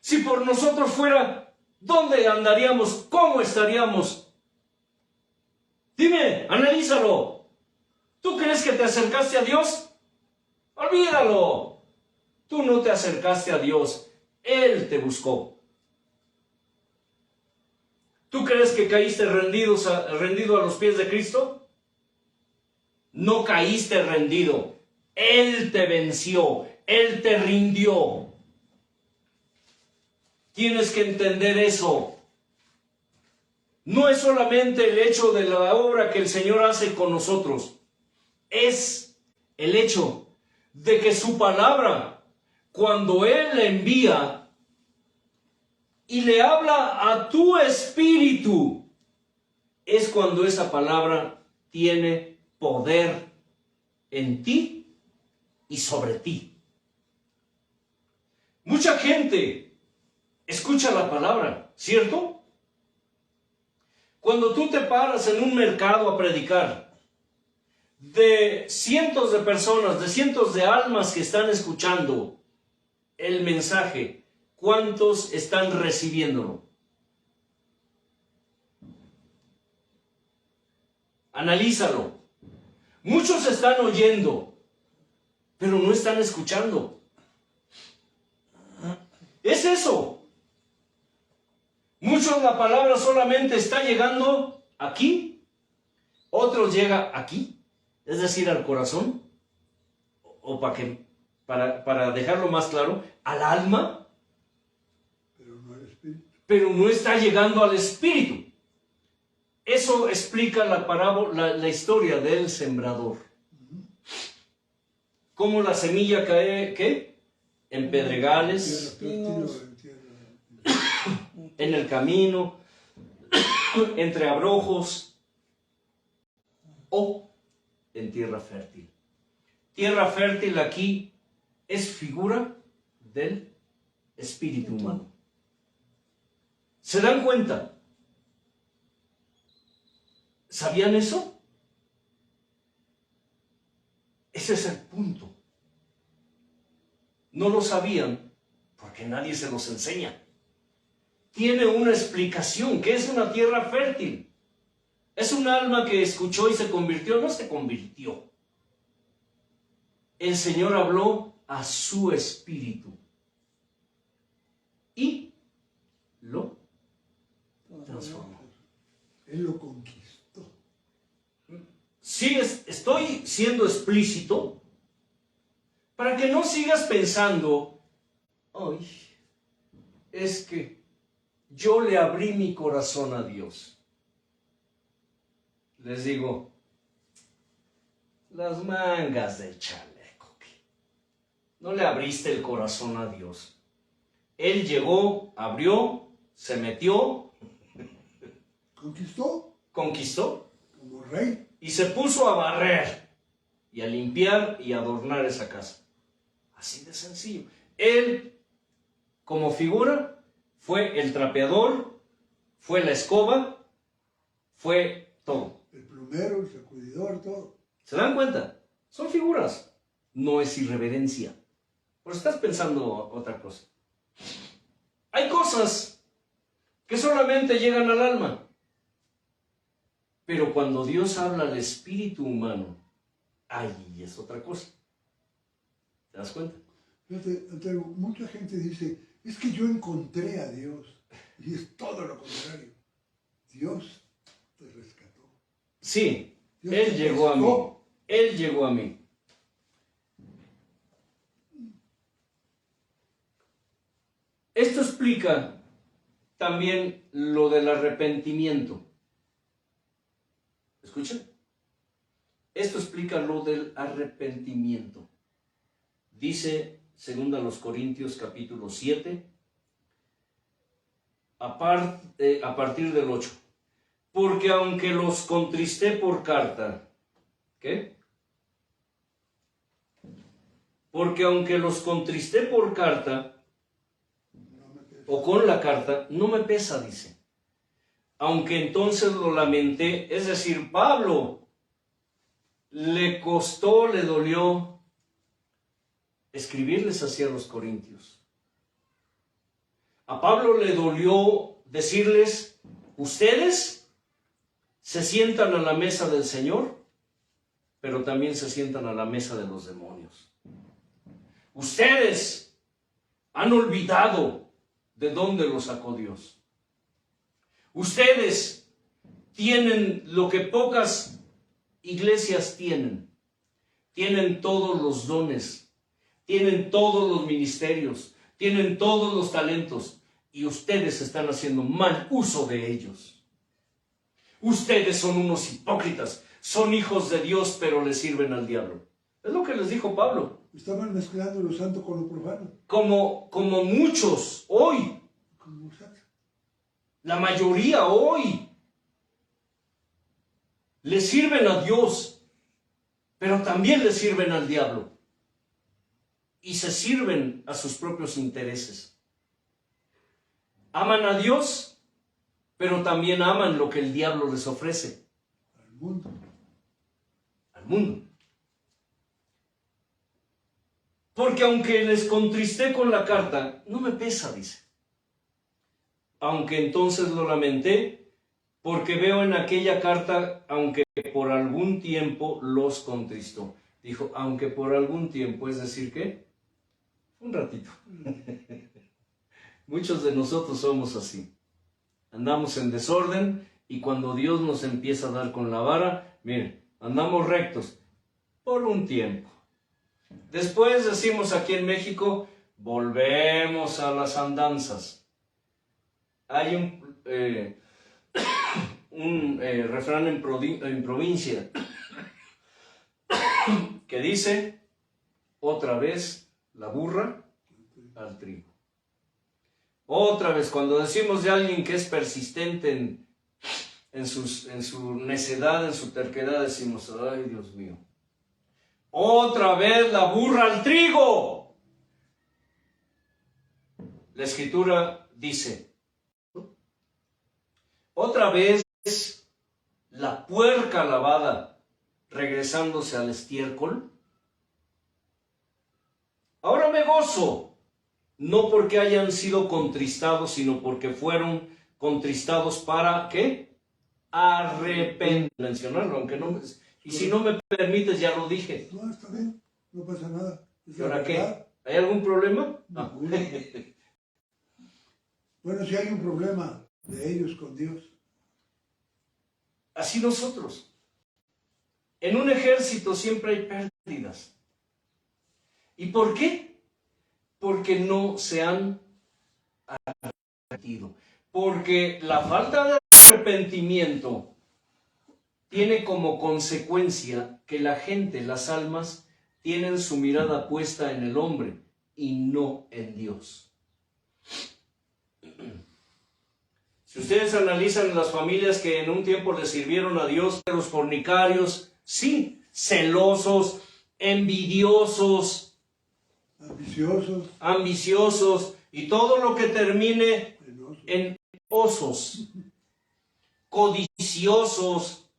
S1: Si por nosotros fuera, ¿dónde andaríamos? ¿Cómo estaríamos? Dime, analízalo. ¿Tú crees que te acercaste a Dios? Olvídalo. Tú no te acercaste a Dios. Él te buscó. ¿Tú crees que caíste rendido a los pies de Cristo? No caíste rendido. Él te venció. Él te rindió. Tienes que entender eso. No es solamente el hecho de la obra que el Señor hace con nosotros. Es el hecho de que su palabra, cuando Él la envía y le habla a tu espíritu, es cuando esa palabra tiene poder en ti y sobre ti. Mucha gente escucha la palabra, ¿cierto? Cuando tú te paras en un mercado a predicar, de cientos de personas, de cientos de almas que están escuchando el mensaje, ¿cuántos están recibiéndolo? Analízalo. Muchos están oyendo, pero no están escuchando. Es eso. Muchos la palabra solamente está llegando aquí, otros llega aquí, es decir, al corazón, o para dejarlo más claro, al alma, pero no está llegando al espíritu. Eso explica la historia del sembrador. Cómo la semilla cae, ¿qué? En pedregales, en el camino, entre abrojos, o en tierra fértil. Tierra fértil aquí es figura del espíritu humano. ¿Se dan cuenta? ¿Sabían eso? Ese es el punto. No lo sabían porque nadie se los enseña. Tiene una explicación. ¿Qué es una tierra fértil? Es un alma que escuchó y se convirtió. No se convirtió. El Señor habló a su espíritu y lo transformó.
S3: Él lo conquistó.
S1: Sí, estoy siendo explícito para que no sigas pensando, ay, es que yo le abrí mi corazón a Dios. Les digo, las mangas del chaleco. No le abriste el corazón a Dios. Él llegó, abrió, se metió.
S3: ¿Conquistó?
S1: Conquistó.
S3: Como rey.
S1: Y se puso a barrer y a limpiar y adornar esa casa. Así de sencillo. Él, como figura, fue el trapeador, fue la escoba, fue todo.
S3: El plumero, el sacudidor, todo.
S1: ¿Se dan cuenta? Son figuras. No es irreverencia. Pero estás pensando otra cosa. Hay cosas que solamente llegan al alma. Pero cuando Dios habla al espíritu humano, ahí es otra cosa. ¿Te das cuenta?
S3: Fíjate, Antonio, mucha gente dice, es que yo encontré a Dios. Y es todo lo contrario. Dios te rescató.
S1: Sí,
S3: Dios
S1: Él
S3: te
S1: llegó a mí.
S3: pescó.
S1: Él llegó a mí. Esto explica también lo del arrepentimiento. ¿Escuchan? Esto explica lo del arrepentimiento. Dice, según a los Corintios capítulo 7, a partir del 8. Porque aunque los contristé por carta, ¿qué? Porque aunque los contristé por carta, o con la carta, no me pesa, dice. Aunque entonces lo lamenté, es decir, Pablo le costó, le dolió escribirles así a los corintios. A Pablo le dolió decirles, ustedes se sientan a la mesa del Señor, pero también se sientan a la mesa de los demonios. Ustedes han olvidado de dónde los sacó Dios. Ustedes tienen lo que pocas iglesias tienen. Tienen todos los dones, tienen todos los ministerios, tienen todos los talentos y ustedes están haciendo mal uso de ellos. Ustedes son unos hipócritas, son hijos de Dios, pero le sirven al diablo. Es lo que les dijo Pablo.
S3: Estaban mezclando lo santo con lo profano.
S1: Como muchos hoy,
S3: Como santo.
S1: la mayoría hoy, le sirven a Dios, pero también le sirven al diablo. Y se sirven a sus propios intereses. Aman a Dios, pero también aman lo que el diablo les ofrece.
S3: Al mundo.
S1: Al mundo. Porque aunque les contristé con la carta, no me pesa, dice. Aunque entonces lo lamenté, porque veo en aquella carta, aunque por algún tiempo los contristó. Dijo, aunque por algún tiempo, es decir, ¿qué? Un ratito. Muchos de nosotros somos así. Andamos en desorden y cuando Dios nos empieza a dar con la vara, miren, andamos rectos por un tiempo. Después decimos aquí en México, volvemos a las andanzas. Hay un refrán en provincia que dice, otra vez la burra al trigo. Otra vez, cuando decimos de alguien que es persistente en su necedad, en su terquedad, decimos, ay Dios mío, otra vez la burra al trigo. La Escritura dice, otra vez la puerca lavada regresándose al estiércol. Ahora me gozo, no porque hayan sido contristados, sino porque fueron contristados para, ¿qué? Arrepentir. Mencionarlo, aunque no me... Y si no me permites, ya lo dije.
S3: No, está bien, no pasa nada.
S1: ¿Y ahora qué? ¿Hay algún problema? No.
S3: Bueno, si hay un problema de ellos con Dios.
S1: Así nosotros. En un ejército siempre hay pérdidas. ¿Y por qué? Porque no se han arrepentido. Porque la falta de arrepentimiento tiene como consecuencia que la gente, las almas, tienen su mirada puesta en el hombre y no en Dios. Si ustedes analizan las familias que en un tiempo le sirvieron a Dios, los fornicarios, sí, celosos, envidiosos, ambiciosos y todo lo que termine en osos, codiciosos,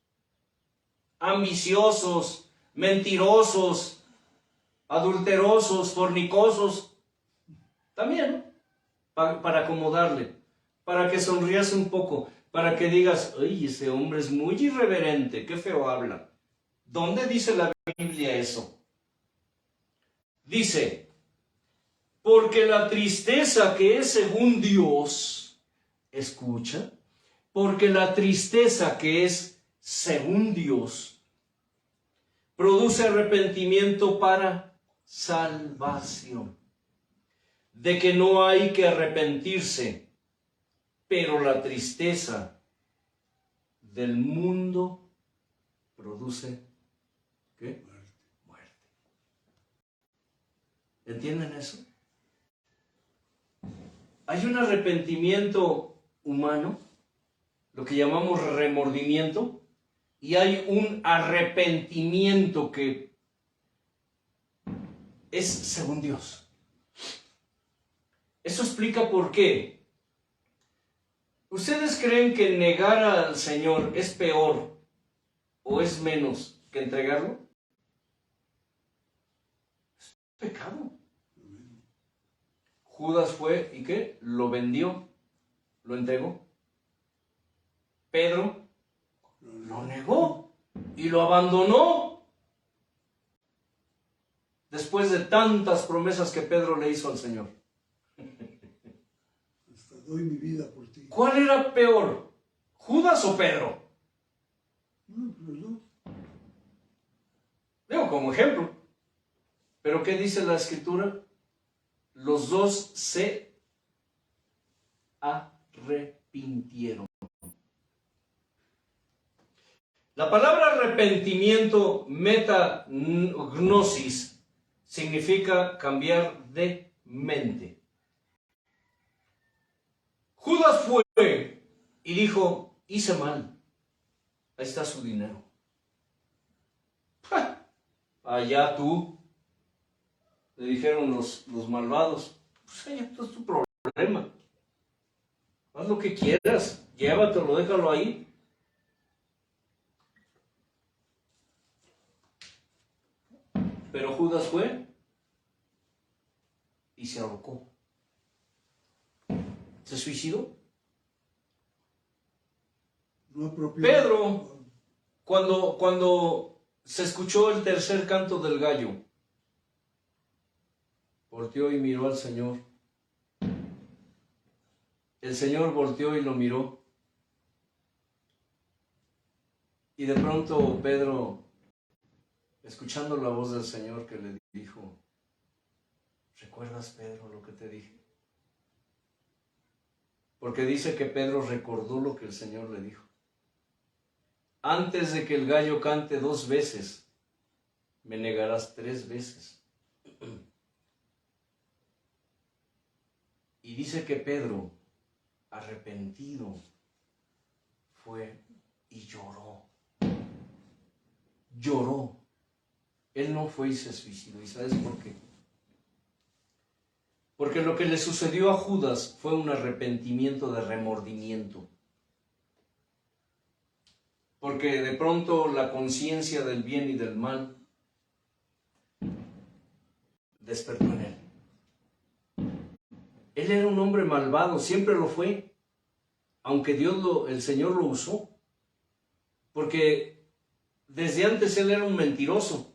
S1: ambiciosos, mentirosos, adulterosos, fornicosos, también, ¿no? Para acomodarle, para que sonrías un poco, para que digas, ay, ese hombre es muy irreverente, qué feo habla. ¿Dónde dice la Biblia eso? Dice, porque la tristeza que es según Dios, escucha, porque la tristeza que es según Dios, produce arrepentimiento para salvación. De que no hay que arrepentirse, pero la tristeza del mundo produce, ¿qué? Muerte. ¿Entienden eso? Hay un arrepentimiento humano, lo que llamamos remordimiento, y hay un arrepentimiento que es según Dios. Eso explica por qué. ¿Ustedes creen que negar al Señor es peor o es menos que entregarlo? Es pecado. Judas fue y ¿qué? Lo vendió, lo entregó. Pedro lo negó y lo abandonó. Después de tantas promesas que Pedro le hizo al Señor.
S3: Hasta doy mi vida por ti.
S1: ¿Cuál era peor? ¿Judas o Pedro?
S3: Los dos.
S1: Digo, como ejemplo. ¿Pero qué dice la Escritura? Los dos se arrepintieron. La palabra arrepentimiento, metagnosis, significa cambiar de mente. Judas fue y dijo, hice mal, ahí está su dinero. ¡Ja! Allá tú, le dijeron los malvados, pues allá está tu problema. Haz lo que quieras, llévatelo, déjalo ahí. Pero Judas fue y se ahorcó. ¿Se suicidó?
S3: No apropió.
S1: Pedro, cuando se escuchó el tercer canto del gallo, volteó y miró al Señor. El Señor volteó y lo miró. Y de pronto Pedro, escuchando la voz del Señor que le dijo, ¿recuerdas, Pedro, lo que te dije? Porque dice que Pedro recordó lo que el Señor le dijo. Antes de que el gallo cante 2 veces, me negarás 3 veces. Y dice que Pedro, arrepentido, fue y lloró. Lloró. Él no fue y se suicidó. ¿Y sabes por qué? Porque lo que le sucedió a Judas fue un arrepentimiento de remordimiento. Porque de pronto la conciencia del bien y del mal despertó en él. Él era un hombre malvado, siempre lo fue, aunque el Señor lo usó. Porque desde antes él era un mentiroso.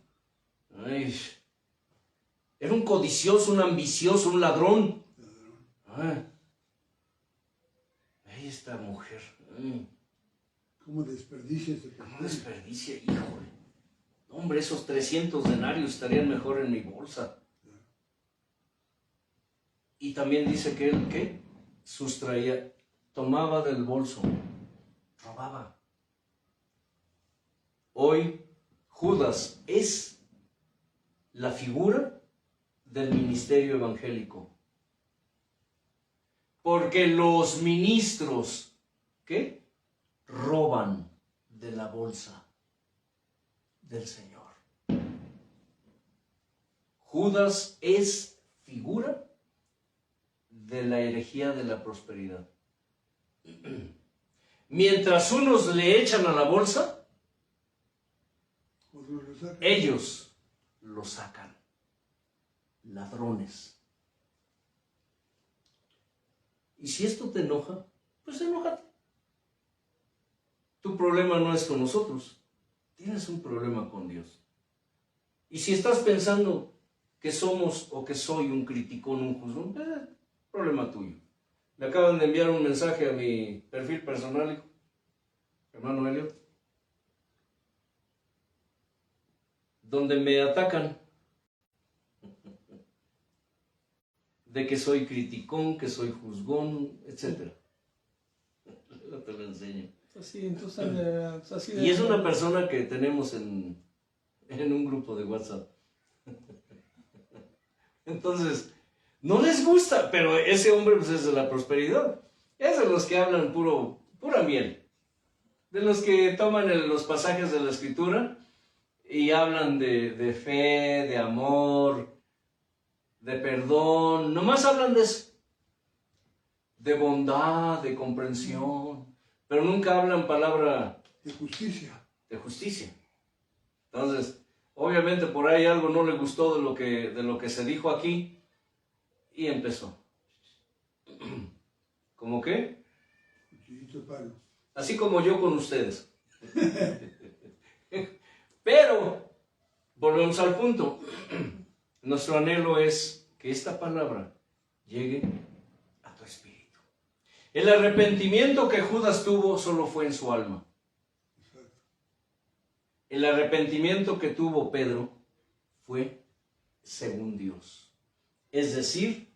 S1: Ay, era un codicioso, un ambicioso, un ladrón. Ahí esta mujer.
S3: ¿Cómo desperdicia ese
S1: ¿Cómo
S3: personaje?
S1: desperdicia? Híjole. Hombre, esos 300 denarios estarían mejor en mi bolsa. Y también dice que él, ¿qué? Sustraía, tomaba del bolso, robaba. Hoy, Judas es la figura del ministerio evangélico. Porque los ministros, ¿qué? Roban de la bolsa del Señor. Judas es figura de la herejía de la prosperidad. Mientras unos le echan a la bolsa, ellos lo sacan. Ladrones. Y si esto te enoja, pues enójate. Tu problema no es con nosotros, tienes un problema con Dios. Y si estás pensando que somos o que soy un criticón, un juzgón, problema tuyo. Me acaban de enviar un mensaje a mi perfil personal, hermano Elliot, donde me atacan de que soy criticón, que soy juzgón, etc. Yo te lo enseño.
S2: Así, entonces, así
S1: Y es una persona que tenemos en un grupo de WhatsApp. Entonces, no les gusta, pero ese hombre pues, es de la prosperidad. Es de los que hablan pura miel. De los que toman los pasajes de la Escritura y hablan de fe, de amor, de perdón. Nomás hablan de eso. De bondad, de comprensión. Pero nunca hablan palabra
S3: de justicia.
S1: De justicia. Entonces, obviamente por ahí algo no le gustó de lo que se dijo aquí y empezó. ¿Cómo qué? Así como yo con ustedes. Pero, volvemos al punto. Nuestro anhelo es que esta palabra llegue a tu espíritu. El arrepentimiento que Judas tuvo solo fue en su alma. El arrepentimiento que tuvo Pedro fue según Dios. Es decir,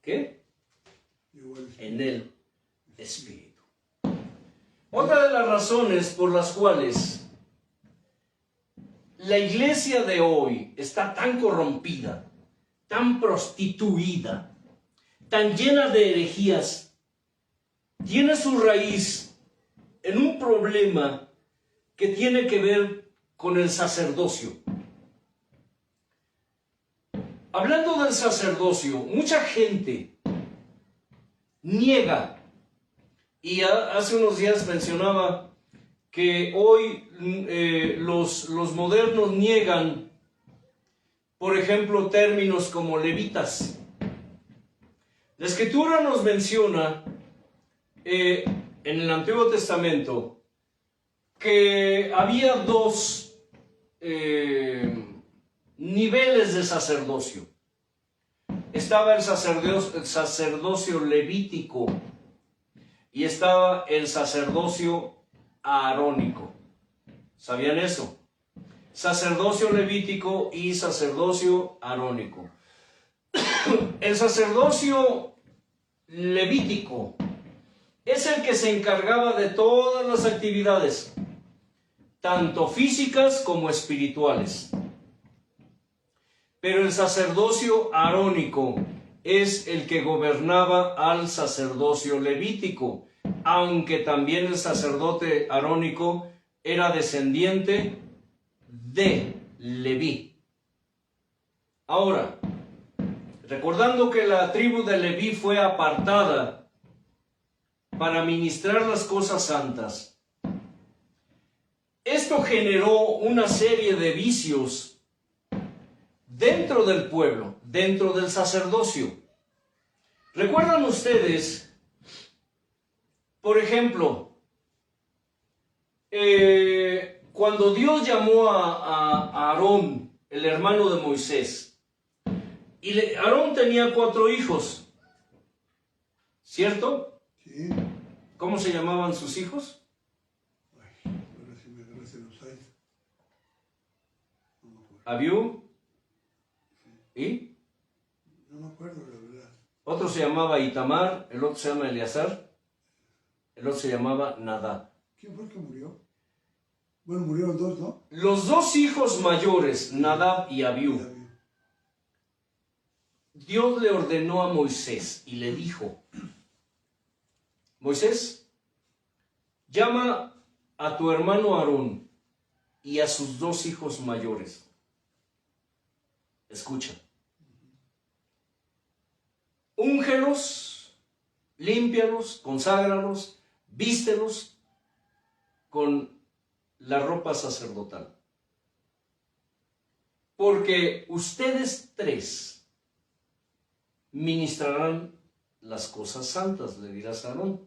S1: ¿qué? En el Espíritu. Otra de las razones por las cuales la iglesia de hoy está tan corrompida, tan prostituida, tan llena de herejías, tiene su raíz en un problema que tiene que ver con el sacerdocio. Hablando del sacerdocio, mucha gente niega, y hace unos días mencionaba que hoy los modernos niegan, por ejemplo, términos como levitas. La Escritura nos menciona en el Antiguo Testamento que había dos niveles de sacerdocio. Estaba el sacerdocio levítico y estaba el sacerdocio aarónico. ¿Sabían eso? Sacerdocio levítico y sacerdocio arónico. El sacerdocio levítico es el que se encargaba de todas las actividades, tanto físicas como espirituales. Pero el sacerdocio arónico es el que gobernaba al sacerdocio levítico. aunque también el sacerdote arónico era descendiente de Leví. Ahora, recordando que la tribu de Leví fue apartada para ministrar las cosas santas, esto generó una serie de vicios dentro del pueblo, dentro del sacerdocio. ¿Recuerdan ustedes, por ejemplo, cuando Dios llamó a Aarón, el hermano de Moisés, y Aarón tenía 4 hijos, ¿cierto?
S3: Sí.
S1: ¿Cómo se llamaban sus hijos?
S3: Ay, ahora sí me agarraste los aires. No me acuerdo.
S1: Abiú y
S3: No me acuerdo, la verdad.
S1: otro se llamaba Itamar, el otro se llama Eleazar, el otro se llamaba Nadab.
S3: ¿Quién fue el que murió? Bueno, murieron 2, ¿no?
S1: Los 2 hijos mayores, Nadab y Abiú, Dios le ordenó a Moisés y le dijo: Moisés, llama a tu hermano Aarón y a sus 2 hijos mayores. Escucha. Úngelos, límpialos, conságralos, vístelos con la ropa sacerdotal. Porque ustedes 3 ministrarán las cosas santas, le dirás a Aarón.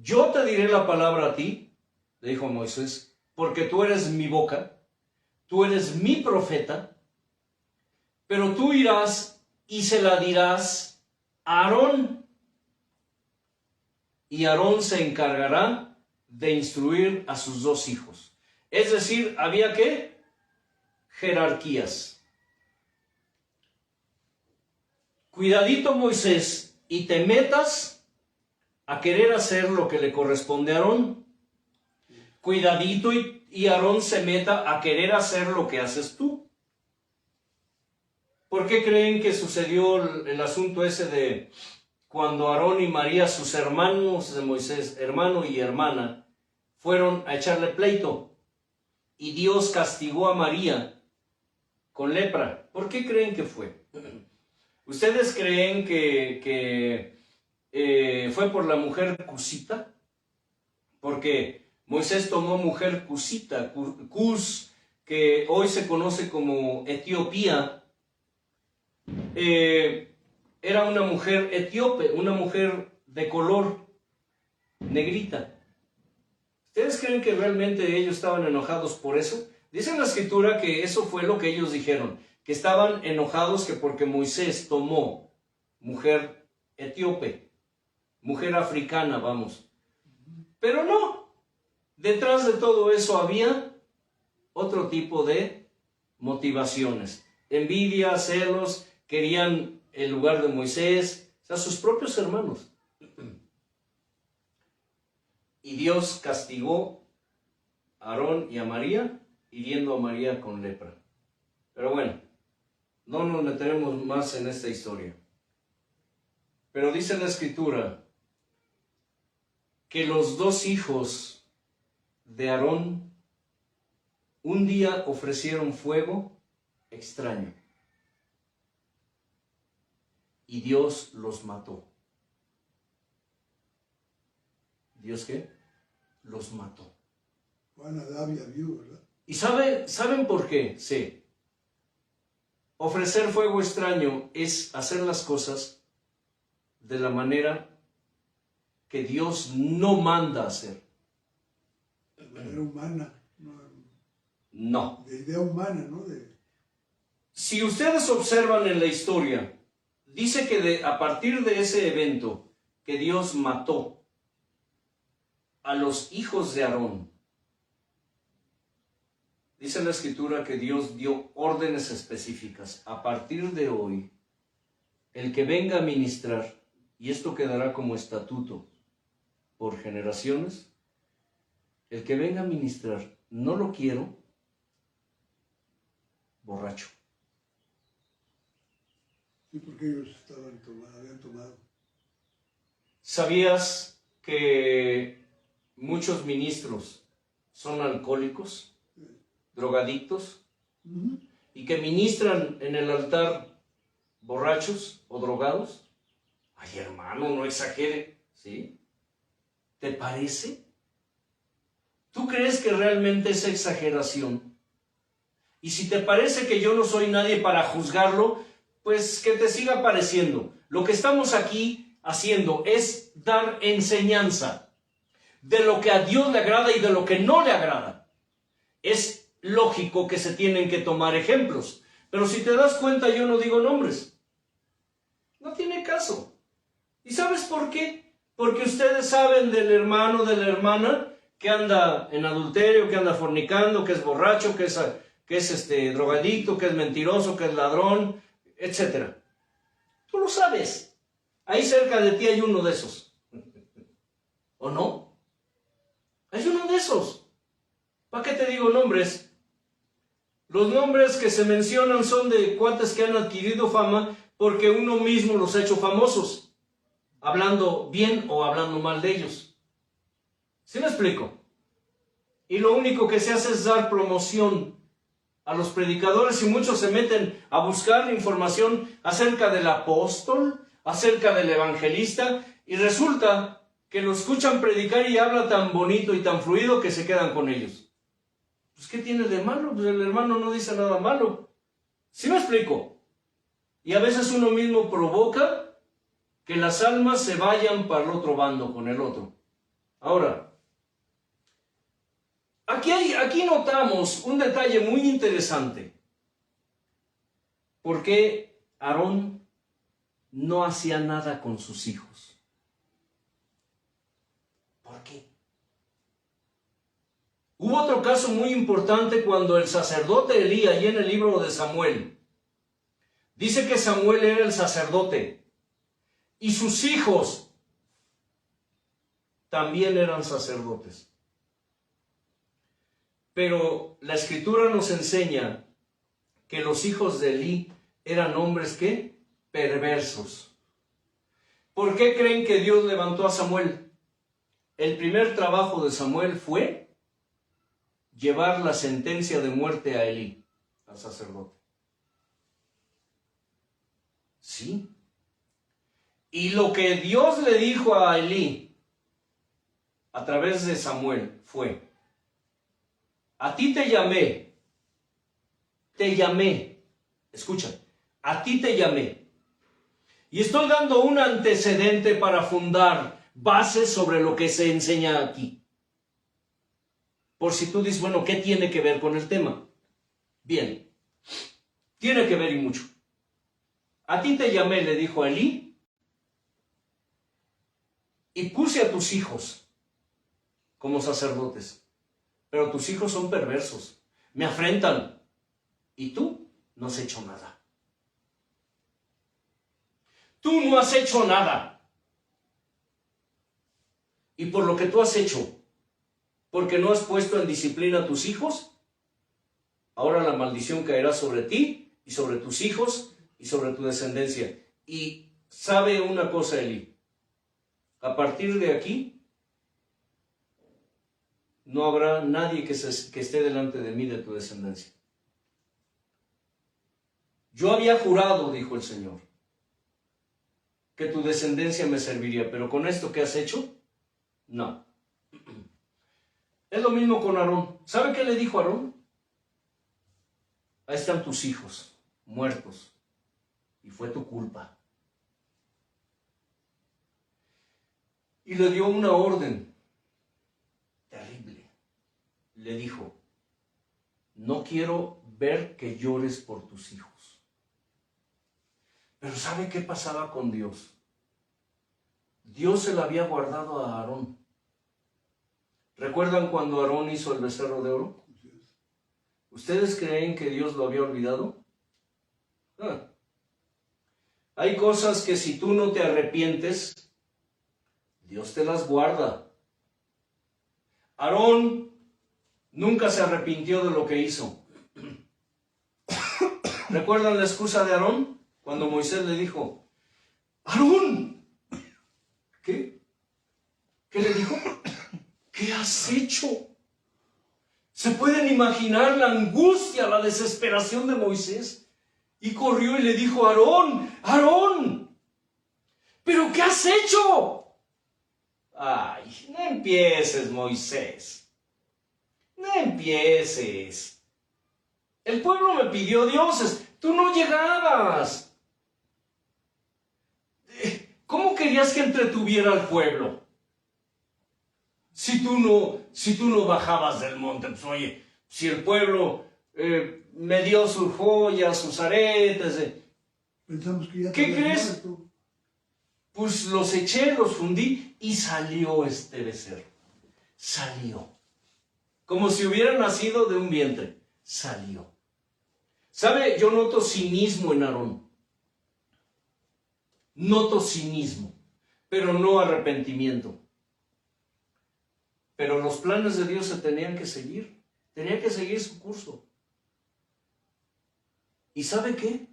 S1: Yo te diré la palabra a ti, le dijo Moisés, porque tú eres mi boca, tú eres mi profeta, pero tú irás y se la dirás a Aarón. Y Aarón se encargará de instruir a sus 2 hijos. Es decir, había ¿qué? Jerarquías. Cuidadito, Moisés, y te metas a querer hacer lo que le corresponde a Aarón. Cuidadito y Aarón se meta a querer hacer lo que haces tú. ¿Por qué creen que sucedió el asunto ese de cuando Aarón y María, sus hermanos de Moisés, hermano y hermana, fueron a echarle pleito? Y Dios castigó a María con lepra. ¿Por qué creen que fue? ¿Ustedes creen que fue por la mujer cusita? Porque Moisés tomó mujer cusita, Cus, que hoy se conoce como Etiopía. Era una mujer etíope, una mujer de color negrita. ¿Ustedes creen que realmente ellos estaban enojados por eso? Dice en la escritura que eso fue lo que ellos dijeron, que estaban enojados que porque Moisés tomó mujer etíope, mujer africana, vamos. Pero no, detrás de todo eso había otro tipo de motivaciones. Envidia, celos, querían el lugar de Moisés, o sea, sus propios hermanos. Y Dios castigó a Aarón y a María, hiriendo a María con lepra. Pero bueno, no nos meteremos más en esta historia. Pero dice la escritura que los 2 hijos de Aarón un día ofrecieron fuego extraño. Y Dios los mató. ¿Dios qué? Los mató.
S3: Juan, Nadab y Abiú, ¿verdad?
S1: ¿Y saben por qué? Sí. Ofrecer fuego extraño es hacer las cosas de la manera que Dios no manda hacer.
S3: De manera humana.
S1: No.
S3: De idea humana, ¿no?
S1: Si ustedes observan en la historia, dice que a partir de ese evento que Dios mató a los hijos de Aarón, dice la escritura que Dios dio órdenes específicas. A partir de hoy, el que venga a ministrar, y esto quedará como estatuto por generaciones, el que venga a ministrar, no lo quiero borracho. Sí,
S3: porque ellos habían tomado.
S1: ¿Sabías que muchos ministros son alcohólicos, drogadictos, y que ministran en el altar borrachos o drogados? Ay, hermano, no exagere, ¿sí? ¿Te parece? ¿Tú crees que realmente es exageración? Y si te parece que yo no soy nadie para juzgarlo, pues que te siga pareciendo. Lo que estamos aquí haciendo es dar enseñanza de lo que a Dios le agrada y de lo que no le agrada. Es lógico que se tienen que tomar ejemplos, pero si te das cuenta yo no digo nombres. No tiene caso. ¿Y sabes por qué? Porque ustedes saben del hermano, de la hermana que anda en adulterio, que anda fornicando, que es borracho, que es drogadicto, que es mentiroso, que es ladrón, etc. Tú lo sabes. Ahí cerca de ti hay uno de esos. ¿O no? Hay uno de esos. ¿Para qué te digo nombres? Los nombres que se mencionan son de cuates que han adquirido fama porque uno mismo los ha hecho famosos, hablando bien o hablando mal de ellos. ¿Sí me explico? Y lo único que se hace es dar promoción a los predicadores y muchos se meten a buscar información acerca del apóstol, acerca del evangelista, y resulta que lo escuchan predicar y habla tan bonito y tan fluido que se quedan con ellos. Pues, ¿qué tiene de malo? Pues el hermano no dice nada malo. ¿Sí me explico? Y a veces uno mismo provoca que las almas se vayan para el otro bando con el otro. Ahora, aquí notamos un detalle muy interesante. ¿Por qué Aarón no hacía nada con sus hijos? ¿Por qué? Hubo otro caso muy importante cuando el sacerdote Elí, allí en el libro de Samuel, dice que Samuel era el sacerdote y sus hijos también eran sacerdotes. Pero la Escritura nos enseña que los hijos de Elí eran hombres, ¿qué? Perversos. ¿Por qué creen que Dios levantó a Samuel? El primer trabajo de Samuel fue llevar la sentencia de muerte a Elí, al sacerdote. Sí. Y lo que Dios le dijo a Elí a través de Samuel fue: a ti te llamé, escucha, a ti te llamé. Y estoy dando un antecedente para fundar bases sobre lo que se enseña aquí. Por si tú dices, bueno, ¿qué tiene que ver con el tema? Bien, tiene que ver y mucho. A ti te llamé, le dijo a Elí, y puse a tus hijos como sacerdotes. Pero tus hijos son perversos, me afrentan, y tú no has hecho nada. Tú no has hecho nada. Y por lo que tú has hecho, porque no has puesto en disciplina a tus hijos, ahora la maldición caerá sobre ti y sobre tus hijos y sobre tu descendencia. Y sabe una cosa, Elí, a partir de aquí no habrá nadie que esté delante de mí de tu descendencia. Yo había jurado, dijo el Señor, que tu descendencia me serviría, pero con esto que has hecho, no. Es lo mismo con Aarón. ¿Sabe qué le dijo Aarón? Ahí están tus hijos, muertos, y fue tu culpa. Y le dio una orden terrible. Le dijo: no quiero ver que llores por tus hijos. Pero ¿sabe qué pasaba con Dios? Dios se la había guardado a Aarón. ¿Recuerdan cuando Aarón hizo el becerro de oro? ¿Ustedes creen que Dios lo había olvidado? Hay cosas que si tú no te arrepientes, Dios te las guarda. Aarón nunca se arrepintió de lo que hizo. ¿Recuerdan la excusa de Aarón? Cuando Moisés le dijo: Aarón, ¿qué ¿Qué le dijo? ¿Qué has hecho? ¿Se pueden imaginar la angustia, la desesperación de Moisés? Y corrió y le dijo a Aarón, Aarón, ¿pero qué has hecho? Ay, no empieces, Moisés. No empieces. El pueblo me pidió dioses, tú no llegabas. ¿Cómo querías que entretuviera al pueblo? Si tú no bajabas del monte, pues oye, si el pueblo me dio sus joyas, sus aretes,
S3: Pensamos que ya
S1: ¿qué crees?
S3: muerto.
S1: Pues los eché, los fundí y salió este becerro. Salió. Como si hubiera nacido de un vientre. Salió. ¿Sabe? Yo noto cinismo en Aarón. Noto cinismo, pero no arrepentimiento. Pero los planes de Dios se tenían que seguir. Tenía que seguir su curso. ¿Y sabe qué?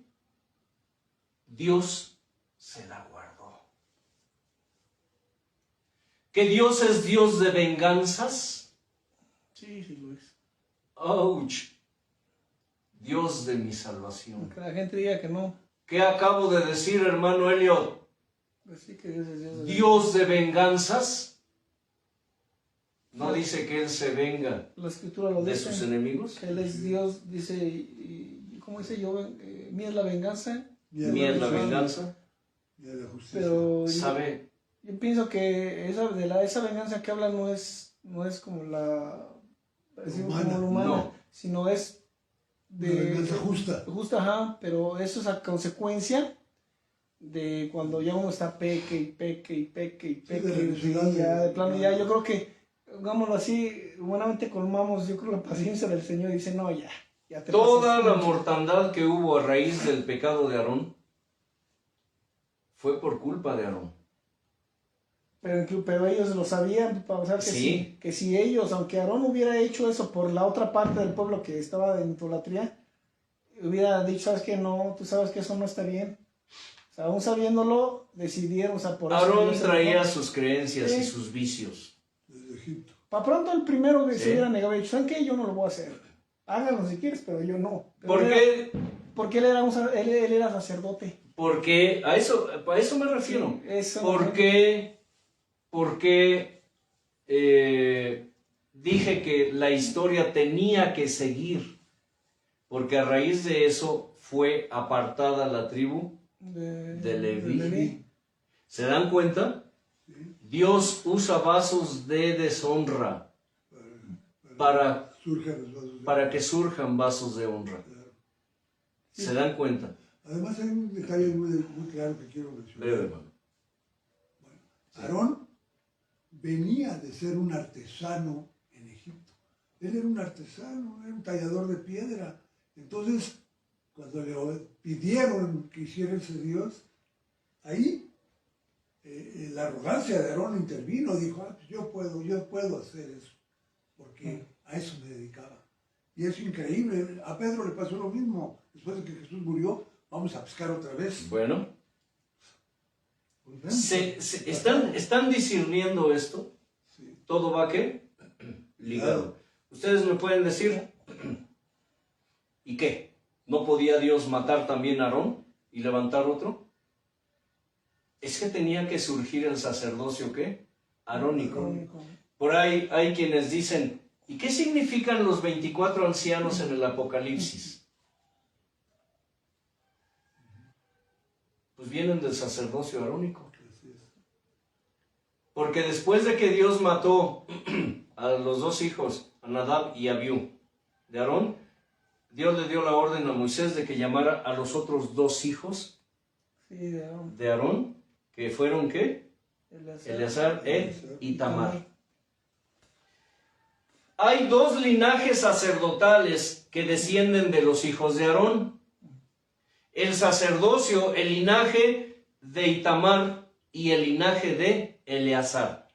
S1: Dios se la guardó. ¿Que Dios es Dios de venganzas?
S2: Sí, sí lo es.
S1: ¡Auch! Dios de mi salvación.
S2: Aunque la gente diga que no.
S1: ¿Qué acabo de decir, hermano Elliot?
S2: Pues sí que Dios es Dios.
S1: ¿Dios de venganzas? ¿No dice que Él se venga
S2: La escritura lo
S1: de
S2: dice.
S1: sus enemigos?
S2: Que Él es Dios, dice, ¿cómo dice yo? Mía es la venganza.
S1: Mía es la venganza.
S3: Y a la justicia.
S2: Pero
S1: ¿Sabe?
S2: yo pienso que esa venganza que habla no es como la humana,
S1: No.
S2: sino es
S3: Una venganza justa.
S2: Justa, ajá, pero eso es a consecuencia de cuando ya uno está peque y peque y peque y peque.
S3: de la necesidad
S2: ya
S3: de-
S2: de plano, ya yo creo que, digámoslo así, humanamente colmamos, yo creo, la paciencia del Señor y dice, no, ya te
S1: Toda
S2: pasaste
S1: la
S2: mucho.
S1: mortandad que hubo a raíz del pecado de Aarón fue por culpa de Aarón.
S2: Pero ellos lo sabían, para saber que,
S1: Sí.
S2: que si ellos, aunque Aarón hubiera hecho eso por la otra parte del pueblo que estaba en idolatría, hubiera dicho, sabes que no, tú sabes que eso no está bien. O sea, aún sabiéndolo, decidieron, o sea, por eso
S1: Aarón
S2: Dios se
S1: traía
S2: enojó.
S1: sus creencias
S2: Sí.
S1: y sus vicios.
S3: Desde Egipto.
S2: Para pronto el primero que
S1: Sí.
S2: se hubiera negado, dicho, ¿saben qué? Yo no lo voy a hacer. Háganlo si quieres, pero yo no. Pero
S1: ¿Por
S2: él
S1: qué?
S2: Porque él era sacerdote.
S1: Porque a eso me refiero.
S2: Sí, eso
S1: Porque dije que la historia tenía que seguir. Porque a raíz de eso fue apartada la tribu de Leví. ¿Se dan cuenta? Dios usa vasos de deshonra para
S3: Surgen los vasos de-
S1: para que surjan vasos de honra.
S3: Claro.
S1: ¿Se dan cuenta?
S3: Además hay un detalle muy claro que quiero mencionar.
S1: Breve, hermano.
S3: Aarón venía de ser un artesano en Egipto. Él era un artesano, era un tallador de piedra. Entonces, cuando le pidieron que hiciera ese Dios, ahí la arrogancia de Aarón intervino, dijo, pues yo puedo hacer eso, porque a eso me dedicaba. Y es increíble, a Pedro le pasó lo mismo, después de que Jesús murió, vamos a pescar otra vez.
S1: Bueno,
S3: Pues ven,
S1: ¿están discerniendo esto?
S3: sí.
S1: ¿Todo va qué? Ligado. Ustedes me pueden decir, ¿y qué? ¿No podía Dios matar también a Aarón y levantar otro? Es que tenía que surgir el sacerdocio, ¿qué? Arónico. Por ahí hay quienes dicen, ¿y qué significan los 24 ancianos en el Apocalipsis? Pues vienen del sacerdocio arónico.
S3: Así es.
S1: Porque después de que Dios mató a los dos hijos, a Nadab y a Abiú, de Aarón, Dios le dio la orden a Moisés de que llamara a los otros dos hijos
S2: Sí, de Aarón.
S1: de Aarón, que fueron, ¿qué? Eleazar e Itamar. Hay dos linajes sacerdotales que descienden de los hijos de Aarón. El sacerdocio, el linaje de Itamar y el linaje de Eleazar.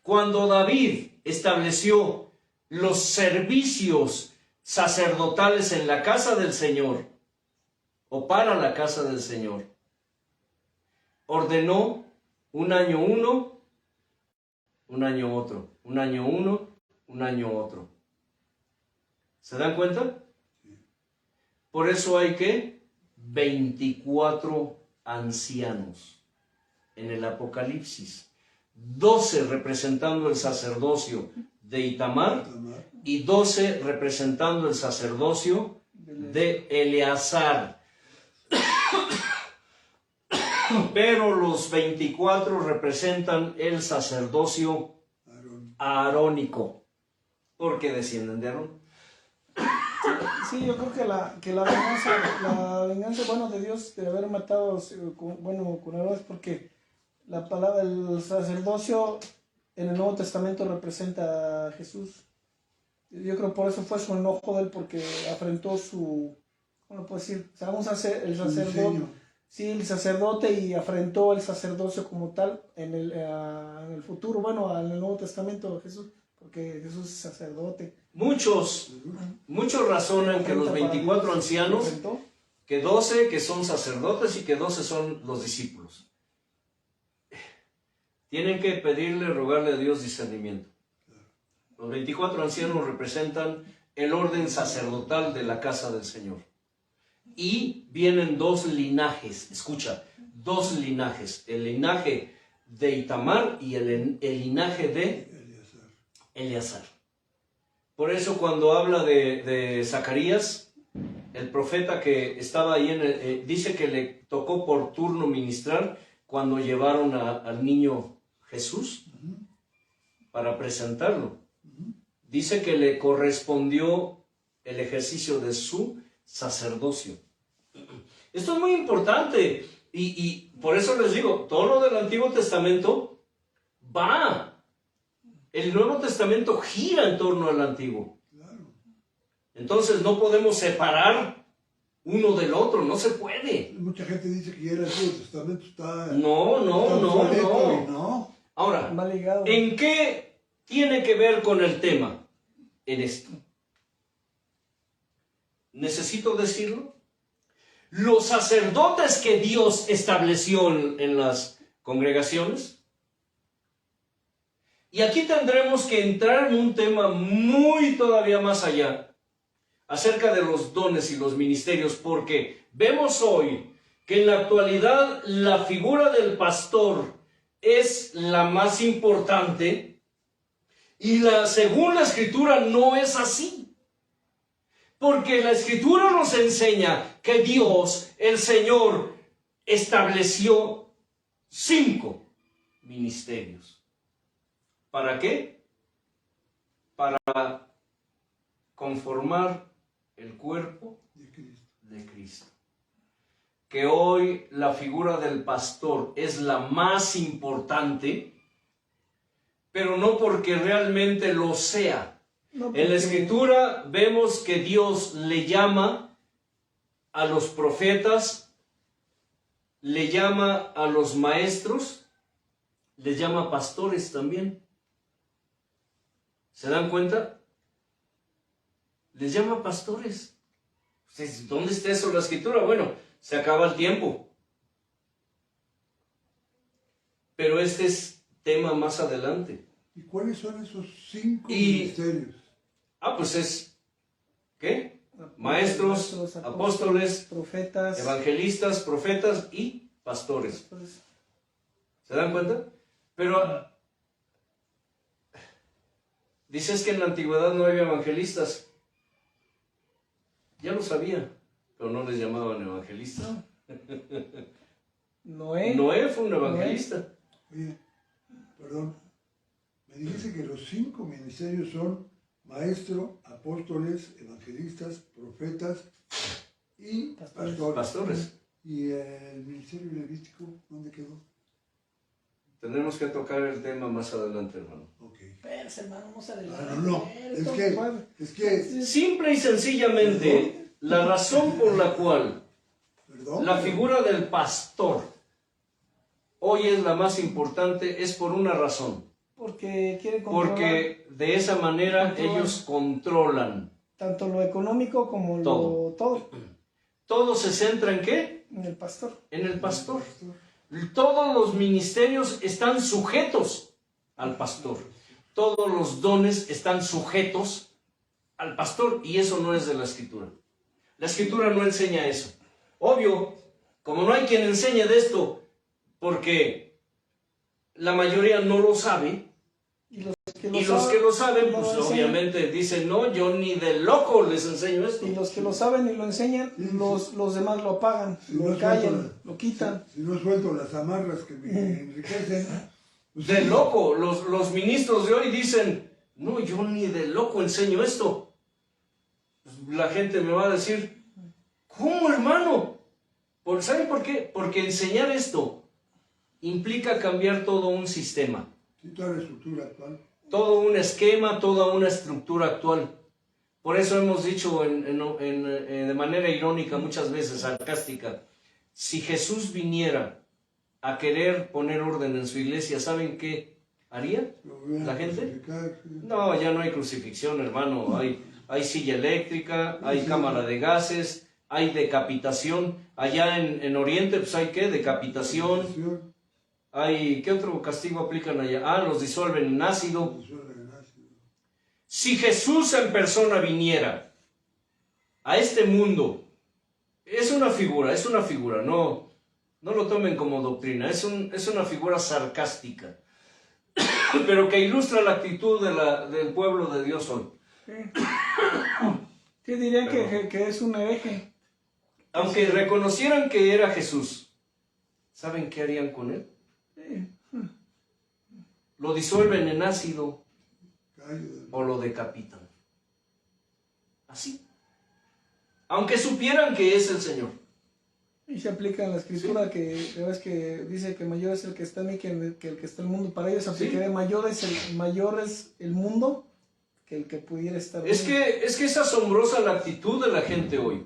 S1: Cuando David estableció los servicios sacerdotales en la casa del Señor, o para la casa del Señor, ordenó un año uno, un año otro, un año uno, un año otro. ¿Se dan cuenta? Por eso hay que 24 ancianos en el Apocalipsis. 12 representando el sacerdocio de Itamar y 12 representando el sacerdocio de Eleazar. Pero los 24 representan el sacerdocio aarónico, porque descienden de Aarón.
S2: Sí, yo creo que la venganza, bueno, de Dios de haber matado, con Aarón, es porque la palabra, el sacerdocio en el Nuevo Testamento representa a Jesús. Yo creo por eso fue su enojo de él, porque afrentó su, ¿cómo lo puedo decir? O sea, el sacerdote, sí, el sacerdote, y afrentó el sacerdocio como tal en el futuro, bueno, en el Nuevo Testamento de Jesús, porque Jesús es sacerdote. Muchos
S1: razonan que los 24 ancianos, que 12 que son sacerdotes y que 12 son los discípulos. Tienen que pedirle, rogarle a Dios discernimiento. Los 24 ancianos representan el orden sacerdotal de la casa del Señor. Y vienen dos linajes, escucha, dos linajes, el linaje de Itamar y el linaje de Eleazar. Por eso cuando habla de Zacarías, el profeta que estaba ahí, dice que le tocó por turno ministrar cuando llevaron al niño Jesús para presentarlo. Dice que le correspondió el ejercicio de su sacerdocio. Esto es muy importante y por eso les digo, todo lo del Antiguo Testamento va. El Nuevo Testamento gira en torno al Antiguo. Entonces no podemos separar uno del otro, no se puede.
S3: Mucha gente dice que ya el Antiguo Testamento está...
S1: No. Ahora, ¿en qué tiene que ver con el tema? En esto. ¿Necesito decirlo? Los sacerdotes que Dios estableció en las congregaciones. Y aquí tendremos que entrar en un tema muy todavía más allá, acerca de los dones y los ministerios, porque vemos hoy que en la actualidad la figura del pastor es la más importante y según la Escritura no es así. Porque la Escritura nos enseña que Dios, el Señor, estableció 5 ministerios. ¿Para qué? Para conformar el cuerpo de Cristo. Que hoy la figura del pastor es la más importante, pero no porque realmente lo sea. En la Escritura vemos que Dios le llama a los profetas, le llama a los maestros, les llama pastores también. ¿Se dan cuenta? Les llama pastores. ¿Dónde está eso en la Escritura? Bueno, se acaba el tiempo. Pero este es tema más adelante.
S3: ¿Y cuáles son esos 5 ministerios?
S1: Pues es, ¿qué? Maestros, apóstoles,
S2: profetas,
S1: evangelistas, profetas y pastores. ¿Se dan cuenta? Pero dices que en la antigüedad no había evangelistas. Ya lo sabía, pero no les llamaban evangelistas. Noé fue un evangelista.
S3: Oye, perdón, me dijiste que los 5 ministerios son maestro, apóstoles, evangelistas, profetas y pastores. ¿Y el ministerio levítico dónde quedó?
S1: Tendremos que tocar el tema más adelante, hermano.
S2: Pero, hermano, vamos adelante.
S3: No. Es que...
S1: Simple y sencillamente, la razón por la cual la figura del pastor hoy es la más importante es por una razón.
S2: Porque quieren controlar.
S1: Porque de esa manera ellos controlan.
S2: Tanto lo económico como todo.
S1: Todo se centra ¿en qué?
S2: En el pastor.
S1: En el pastor. Todos los ministerios están sujetos al pastor. Todos los dones están sujetos al pastor y eso no es de la Escritura. La Escritura no enseña eso. Obvio, como no hay quien enseñe de esto, porque la mayoría no lo sabe, y los que lo saben, pues obviamente dicen, no, yo ni de loco les enseño esto.
S2: Y los que lo saben y lo enseñan, los demás lo apagan, lo callan, lo quitan.
S3: Si no suelto las amarras que me enriquecen. Pues
S1: De loco, los ministros de hoy dicen, no, yo ni de loco enseño esto. Pues la gente me va a decir, ¿cómo, hermano? ¿Saben por qué? Porque enseñar esto implica cambiar todo un sistema.
S3: Sí, toda la estructura actual.
S1: Todo un esquema, toda una estructura actual. Por eso hemos dicho de manera irónica, muchas veces sarcástica, si Jesús viniera a querer poner orden en su iglesia, ¿saben qué haría la gente? No, ya no hay crucifixión, hermano. Hay silla eléctrica, hay cámara de gases, hay decapitación. Allá en Oriente, pues hay ¿qué? Decapitación. ¿Qué otro castigo aplican allá? Los disuelven en ácido. Si Jesús en persona viniera a este mundo, es una figura, no lo tomen como doctrina, es una figura sarcástica, pero que ilustra la actitud del pueblo de Dios hoy.
S2: ¿Qué dirían que es un hereje?
S1: Aunque reconocieran que era Jesús, ¿saben qué harían con él? Lo disuelven en ácido o lo decapitan. Así. Aunque supieran que es el Señor.
S2: Y se aplica en la Escritura que dice que mayor es el que está en mí que el que está en el mundo. Para ellos se aplicaría mayor es el mundo que el que pudiera estar en
S1: es que es asombrosa la actitud de la gente hoy.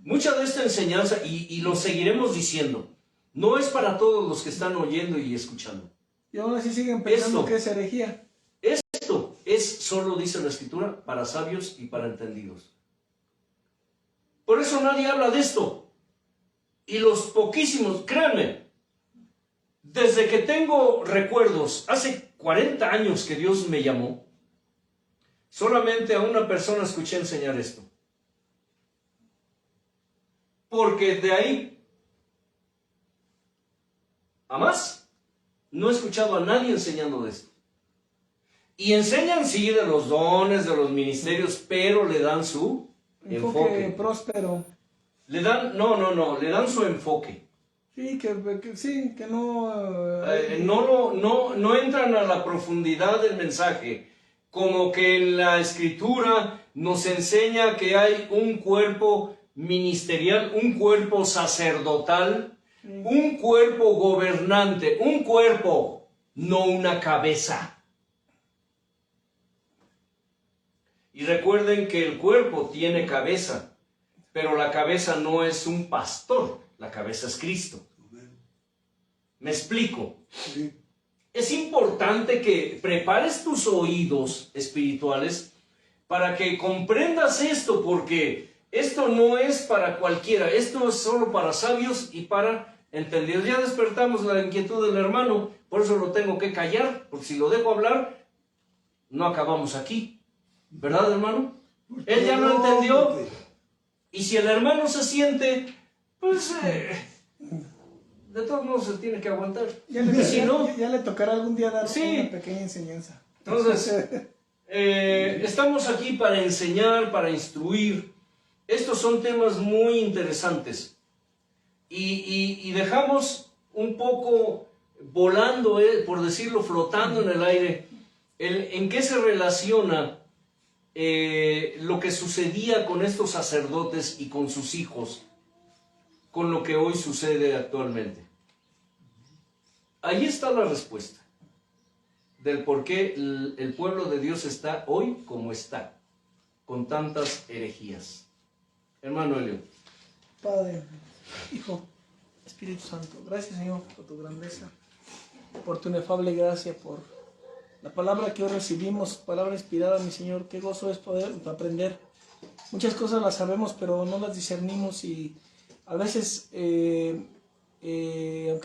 S1: Mucha de esta enseñanza, y lo seguiremos diciendo, no es para todos los que están oyendo y escuchando.
S2: Y aún así siguen pensando que es herejía.
S1: Esto es, solo dice la Escritura, para sabios y para entendidos. Por eso nadie habla de esto. Y los poquísimos, créanme, desde que tengo recuerdos, hace 40 años que Dios me llamó, solamente a una persona escuché enseñar esto. Porque de ahí a más, no he escuchado a nadie enseñando de esto. Y enseñan, sí, de los dones, de los ministerios, pero le dan su enfoque.
S2: Próspero.
S1: Le dan su enfoque.
S2: Sí, que no...
S1: No entran a la profundidad del mensaje. Como que en la Escritura nos enseña que hay un cuerpo ministerial, un cuerpo sacerdotal, un cuerpo gobernante, un cuerpo, no una cabeza. Y recuerden que el cuerpo tiene cabeza, pero la cabeza no es un pastor, la cabeza es Cristo. ¿Me explico?
S3: Sí.
S1: Es importante que prepares tus oídos espirituales para que comprendas esto, porque esto no es para cualquiera, esto es solo para sabios y para entendidos. Ya despertamos la inquietud del hermano, por eso lo tengo que callar, porque si lo dejo hablar, no acabamos aquí. ¿Verdad, hermano? Él ya lo entendió. Y si el hermano se siente, pues de todos modos se tiene que aguantar.
S2: Ya le tocará algún día dar una pequeña enseñanza.
S1: Entonces, estamos aquí para enseñar, para instruir. Estos son temas muy interesantes. Y dejamos un poco volando, por decirlo, flotando en el aire, en qué se relaciona lo que sucedía con estos sacerdotes y con sus hijos, con lo que hoy sucede actualmente. Ahí está la respuesta del por qué el pueblo de Dios está hoy como está, con tantas herejías. Hermano Elio.
S2: Padre, Hijo, Espíritu Santo, gracias, Señor, por tu grandeza, por tu inefable gracia, por la palabra que hoy recibimos, palabra inspirada, mi Señor. Qué gozo es poder aprender. Muchas cosas las sabemos, pero no las discernimos, y a veces, aunque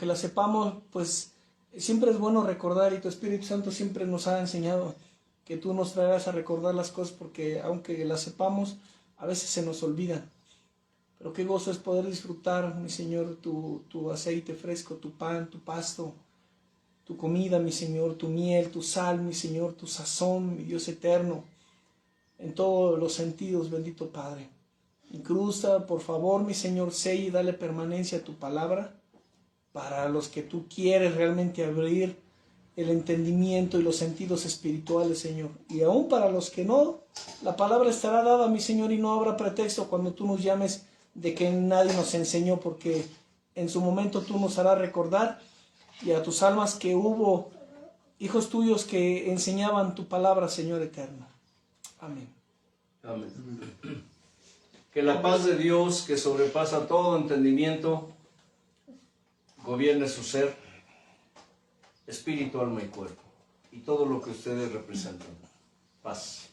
S2: las sepamos, pues Siempre es bueno recordar, y tu Espíritu Santo siempre nos ha enseñado que tú nos traerás a recordar las cosas, porque aunque las sepamos, a veces se nos olvidan. Pero qué gozo es poder disfrutar, mi Señor, tu aceite fresco, tu pan, tu pasto, tu comida, mi Señor, tu miel, tu sal, mi Señor, tu sazón, mi Dios eterno, en todos los sentidos, bendito Padre. Incrusta, por favor, mi Señor, sella y dale permanencia a tu palabra, para los que tú quieres realmente abrir el entendimiento y los sentidos espirituales, Señor. Y aún para los que no, la palabra estará dada, mi Señor, y no habrá pretexto cuando tú nos llames de que nadie nos enseñó, porque en su momento tú nos harás recordar, y a tus almas, que hubo hijos tuyos que enseñaban tu palabra, Señor eterno. Amén.
S1: Amén. Que la paz de Dios, que sobrepasa todo entendimiento, gobierne su ser, espíritu, alma y cuerpo, y todo lo que ustedes representan. Paz.